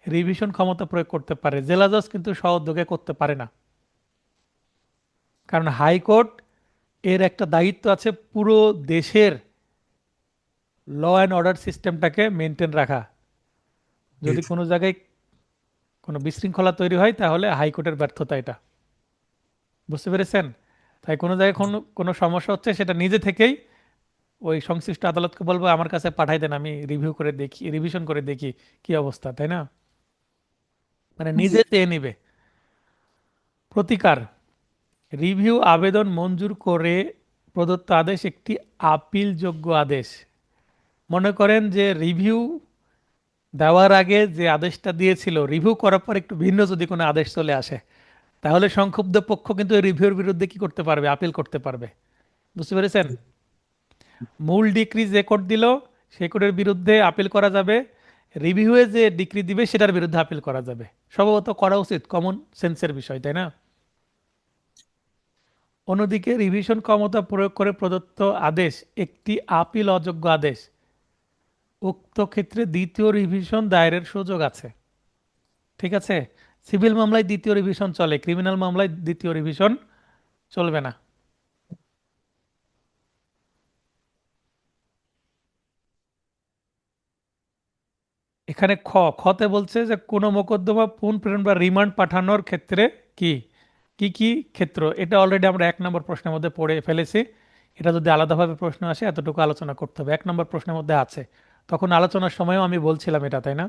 রিভিশন ক্ষমতা প্রয়োগ করতে পারে। জেলা জজ কিন্তু স্ব-উদ্যোগে করতে পারে না, কারণ হাইকোর্ট এর একটা দায়িত্ব আছে পুরো দেশের ল অ্যান্ড অর্ডার সিস্টেমটাকে মেনটেন রাখা। জি যদি জি। কোনো জায়গায় কোনো বিশৃঙ্খলা তৈরি হয় তাহলে হাইকোর্টের ব্যর্থতা এটা, বুঝতে পেরেছেন? তাই কোনো জায়গায় কোনো কোনো সমস্যা হচ্ছে সেটা নিজে থেকেই ওই সংশ্লিষ্ট আদালতকে বলবো আমার কাছে পাঠাই দেন, আমি রিভিউ করে দেখি, রিভিশন করে দেখি কি অবস্থা, তাই না? মানে জি নিজে চেয়ে নিবে। প্রতিকার: রিভিউ আবেদন মঞ্জুর করে প্রদত্ত আদেশ একটি আপিলযোগ্য আদেশ। মনে করেন যে রিভিউ দেওয়ার আগে যে আদেশটা দিয়েছিল, রিভিউ করার পর একটু ভিন্ন যদি কোনো আদেশ চলে আসে, তাহলে সংক্ষুব্ধ পক্ষ কিন্তু রিভিউর বিরুদ্ধে কি করতে পারবে? আপিল করতে পারবে। বুঝতে পেরেছেন? মূল ডিক্রি যে কোর্ট দিল সেই কোর্টের বিরুদ্ধে আপিল করা যাবে, রিভিউয়ে যে ডিক্রি দিবে সেটার বিরুদ্ধে আপিল করা যাবে। সম্ভবত করা উচিত, কমন সেন্সের বিষয়, তাই না? অন্যদিকে রিভিশন ক্ষমতা প্রয়োগ করে প্রদত্ত আদেশ একটি আপিল অযোগ্য আদেশ। উক্ত ক্ষেত্রে দ্বিতীয় রিভিশন দায়েরের সুযোগ আছে। ঠিক আছে? সিভিল মামলায় দ্বিতীয় রিভিশন চলে, ক্রিমিনাল মামলায় দ্বিতীয় রিভিশন চলবে না। এখানে খতে বলছে যে কোনো মোকদ্দমা পুনঃপ্রেরণ বা রিমান্ড পাঠানোর ক্ষেত্রে কি কি কি ক্ষেত্র, এটা অলরেডি আমরা 1 নম্বর প্রশ্নের মধ্যে পড়ে ফেলেছি। এটা যদি আলাদাভাবে প্রশ্ন আসে এতটুকু আলোচনা করতে হবে, 1 নম্বর প্রশ্নের মধ্যে আছে। তখন আলোচনার সময়ও আমি বলছিলাম এটা, তাই না?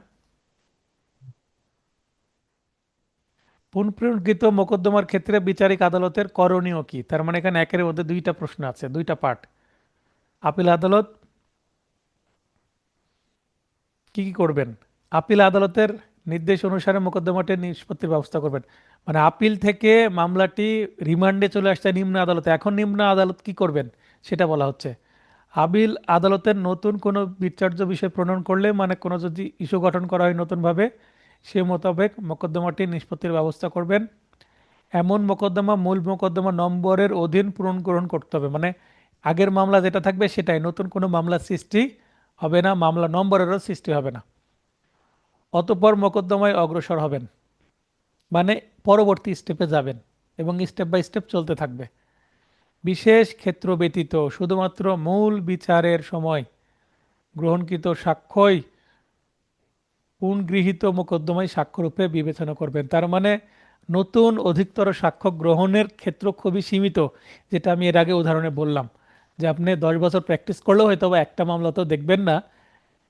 পুনঃপ্রেরণকৃত মোকদ্দমার ক্ষেত্রে বিচারিক আদালতের করণীয় কি? তার মানে এখানে একের মধ্যে দুইটা প্রশ্ন আছে, দুইটা পার্ট। আপিল আদালত কি কি করবেন? আপিল আদালতের নির্দেশ অনুসারে মোকদ্দমাটি নিষ্পত্তির ব্যবস্থা করবেন। মানে আপিল থেকে মামলাটি রিমান্ডে চলে আসছে নিম্ন আদালতে, এখন নিম্ন আদালত কি করবেন সেটা বলা হচ্ছে। আপিল আদালতের নতুন কোনো বিচার্য বিষয় প্রণয়ন করলে, মানে কোনো যদি ইস্যু গঠন করা হয় নতুনভাবে, সে মোতাবেক মোকদ্দমাটি নিষ্পত্তির ব্যবস্থা করবেন। এমন মোকদ্দমা মূল মোকদ্দমা নম্বরের অধীন গ্রহণ করতে হবে, মানে আগের মামলা যেটা থাকবে সেটাই, নতুন কোনো মামলার সৃষ্টি হবে না, মামলা নম্বরেরও সৃষ্টি হবে না। অতঃপর মোকদ্দমায় অগ্রসর হবেন, মানে পরবর্তী স্টেপে যাবেন এবং স্টেপ বাই স্টেপ চলতে থাকবে। বিশেষ ক্ষেত্র ব্যতীত শুধুমাত্র মূল বিচারের সময় গ্রহণকৃত সাক্ষ্যই পুনঃগৃহীত মোকদ্দমায় সাক্ষ্যরূপে বিবেচনা করবেন। তার মানে নতুন অধিকতর সাক্ষ্য গ্রহণের ক্ষেত্র খুবই সীমিত, যেটা আমি এর আগে উদাহরণে বললাম, যে আপনি 10 বছর প্র্যাকটিস করলেও হয়তো বা একটা মামলা তো দেখবেন না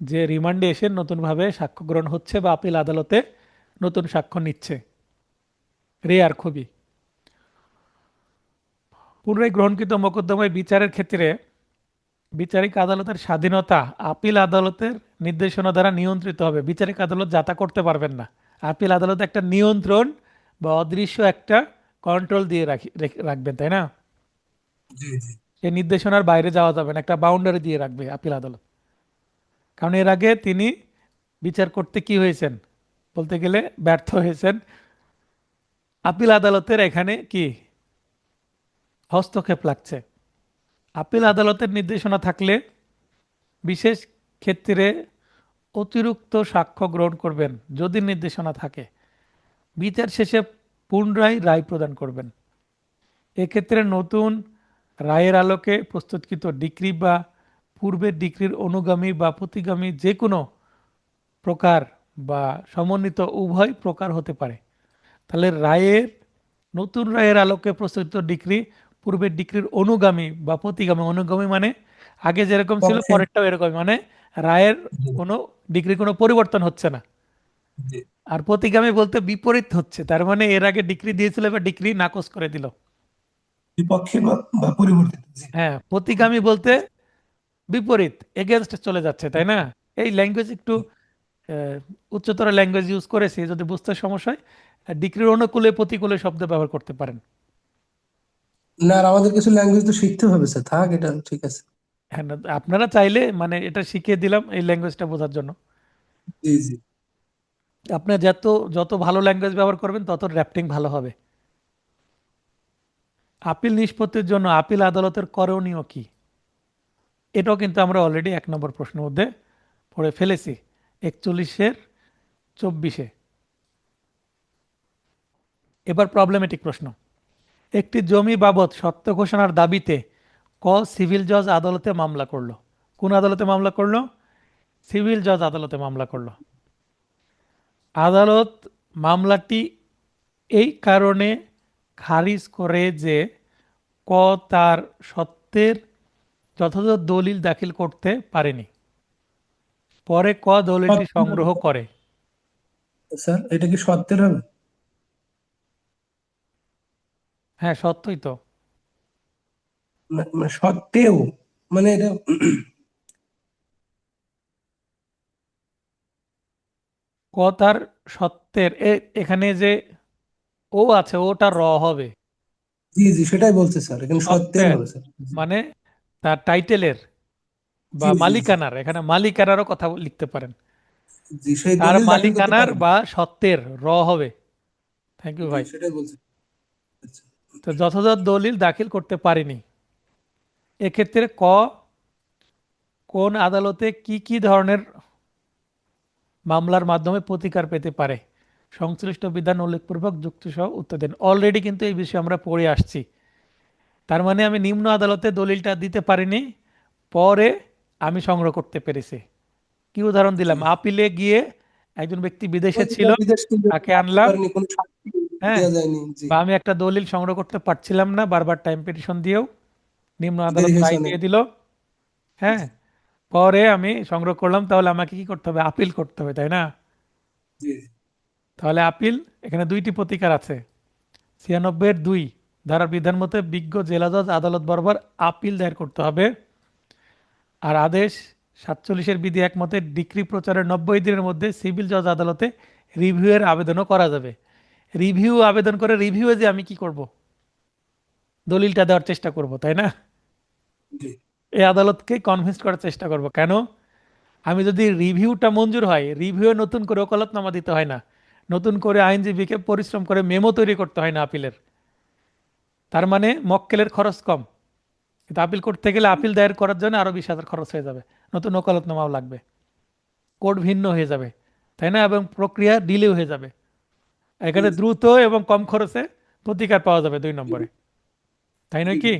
যে রিমান্ডে এসে নতুনভাবে সাক্ষ্য গ্রহণ হচ্ছে বা আপিল আদালতে নতুন সাক্ষ্য নিচ্ছে, রেয়ার খুবই। পুনরায় গ্রহণকৃত মোকদ্দমায় বিচারের ক্ষেত্রে বিচারিক আদালতের স্বাধীনতা আপিল আদালতের নির্দেশনা দ্বারা নিয়ন্ত্রিত হবে। বিচারিক আদালত যা তা করতে পারবেন না। আপিল আদালত একটা নিয়ন্ত্রণ বা অদৃশ্য একটা কন্ট্রোল দিয়ে রাখবেন, তাই না? জি জি। এই নির্দেশনার বাইরে যাওয়া যাবে না, একটা বাউন্ডারি দিয়ে রাখবে আপিল আদালত। কারণ এর আগে তিনি বিচার করতে কি হয়েছেন বলতে গেলে ব্যর্থ হয়েছেন। আপিল আদালতের এখানে কি হস্তক্ষেপ লাগছে। আপিল আদালতের নির্দেশনা থাকলে বিশেষ ক্ষেত্রে অতিরিক্ত সাক্ষ্য গ্রহণ করবেন যদি নির্দেশনা থাকে। বিচার শেষে পুনরায় রায় প্রদান করবেন। এক্ষেত্রে নতুন রায়ের আলোকে প্রস্তুতকৃত ডিক্রি বা পূর্বের ডিক্রির অনুগামী বা প্রতিগামী যে কোনো প্রকার বা সমন্বিত উভয় প্রকার হতে পারে। তাহলে নতুন রায়ের আলোকে প্রস্তুত ডিক্রি পূর্বের ডিক্রির অনুগামী বা প্রতিগামী। অনুগামী মানে আগে যেরকম ছিল পক্ষে। পরেরটাও এরকম, মানে রায়ের জি কোনো ডিক্রির কোনো পরিবর্তন হচ্ছে না। জি। আর প্রতিগামী বলতে বিপরীত হচ্ছে, তার মানে এর আগে ডিক্রি দিয়েছিল এবার ডিক্রি নাকচ করে দিল। বিপক্ষে বা পরিবর্তিত। জি। হ্যাঁ, প্রতিগামী বলতে বিপরীত, এগেনস্ট চলে যাচ্ছে, তাই না? এই ল্যাঙ্গুয়েজ একটু আহ, উচ্চতর ল্যাঙ্গুয়েজ ইউজ করেছি, যদি বুঝতে সমস্যা হয় ডিক্রির অনুকূলে প্রতিকূলে শব্দ ব্যবহার করতে পারেন। না, আর আমাদের কিছু ল্যাঙ্গুয়েজ তো শিখতে হবে স্যার, থাক এটা ঠিক আছে। হ্যাঁ, না, আপনারা চাইলে মানে এটা শিখিয়ে দিলাম এই ল্যাঙ্গুয়েজটা বোঝার জন্য। জি জি। আপনার যত যত ভালো ল্যাঙ্গুয়েজ ব্যবহার করবেন তত র্যাপটিং ভালো হবে। আপিল নিষ্পত্তির জন্য আপিল আদালতের করণীয় কি? এটাও কিন্তু আমরা অলরেডি 1 নম্বর প্রশ্নের মধ্যে পড়ে ফেলেছি, 41-24। এবার প্রবলেমেটিক প্রশ্ন। একটি জমি বাবদ সত্য ঘোষণার দাবিতে সিভিল জজ আদালতে মামলা করলো। কোন আদালতে মামলা করলো? সিভিল জজ আদালতে মামলা করলো। আদালত মামলাটি এই কারণে খারিজ করে যে ক তার সত্যের যথাযথ দলিল দাখিল করতে পারেনি। পরে দলিলটি সংগ্রহ করে। স্যার এটা কি সত্যের হবে? হ্যাঁ, সত্যই তো। সত্ত্বেও মানে এটা তার সত্যের এখানে যে ও আছে ওটা হবে। জি জি সেটাই বলছে স্যার, এখানে সত্যের সত্যের হবে স্যার। জি মানে তার টাইটেলের বা জি জি জি মালিকানার, এখানে মালিকানারও কথা লিখতে পারেন। জি, সেই তার দলিল দাখিল করতে মালিকানার পারেন। বা সত্যের হবে। থ্যাংক ইউ জি ভাই। সেটাই বলছে। আচ্ছা। তো যথাযথ দলিল দাখিল করতে পারেনি। এক্ষেত্রে কোন আদালতে কি কি ধরনের মামলার মাধ্যমে প্রতিকার পেতে পারে, সংশ্লিষ্ট বিধান উল্লেখপূর্বক যুক্তিসহ উত্তর দেন। অলরেডি কিন্তু এই বিষয়ে আমরা পড়ে আসছি। তার মানে আমি নিম্ন আদালতে দলিলটা দিতে পারিনি, পরে আমি সংগ্রহ করতে পেরেছি। কি উদাহরণ জি দিলাম? আপিলে গিয়ে একজন ব্যক্তি বিদেশে ওই যে ছিল, বিদেশ থেকে তাকে আসতে আনলাম। পারেনি, কোনো সাক্ষী হ্যাঁ, দেওয়া যায়নি। জি বা আমি একটা দলিল সংগ্রহ করতে পারছিলাম না, বারবার টাইম পিটিশন দিয়েও নিম্ন দেরি আদালত হয়েছে রায় অনেক। দিয়ে দিল। হ্যাঁ, জি পরে আমি সংগ্রহ করলাম, তাহলে আমাকে কি করতে হবে? আপিল করতে হবে, তাই না? জি তাহলে আপিল, এখানে 2টি প্রতিকার আছে। 96-2 ধারার বিধান মতে বিজ্ঞ জেলা জজ আদালত বরাবর আপিল দায়ের করতে হবে। আর আদেশ 47-এর বিধি একমতে ডিক্রি প্রচারের 90 দিনের মধ্যে সিভিল জজ আদালতে রিভিউয়ের আবেদনও করা যাবে। রিভিউ আবেদন করে রিভিউয়ে যে আমি কি করব? দলিলটা দেওয়ার চেষ্টা করব, তাই না? জি এই আদালতকে কনভিন্স করার চেষ্টা করব। কেন? আমি যদি রিভিউটা মঞ্জুর হয়, রিভিউ নতুন করে ওকালতনামা দিতে হয় না, নতুন করে আইনজীবীকে পরিশ্রম করে মেমো তৈরি করতে হয় না আপিলের। তার মানে মক্কেলের খরচ কম। কিন্তু আপিল করতে গেলে আপিল দায়ের করার জন্য আরো 20,000 খরচ হয়ে যাবে, নতুন ওকালতনামাও লাগবে, কোর্ট ভিন্ন হয়ে যাবে, তাই না? এবং প্রক্রিয়া ডিলে হয়ে যাবে। জি এখানে জি। দ্রুত এবং কম খরচে প্রতিকার পাওয়া যাবে 2 নম্বরে, তাই জি নয় জি। কি?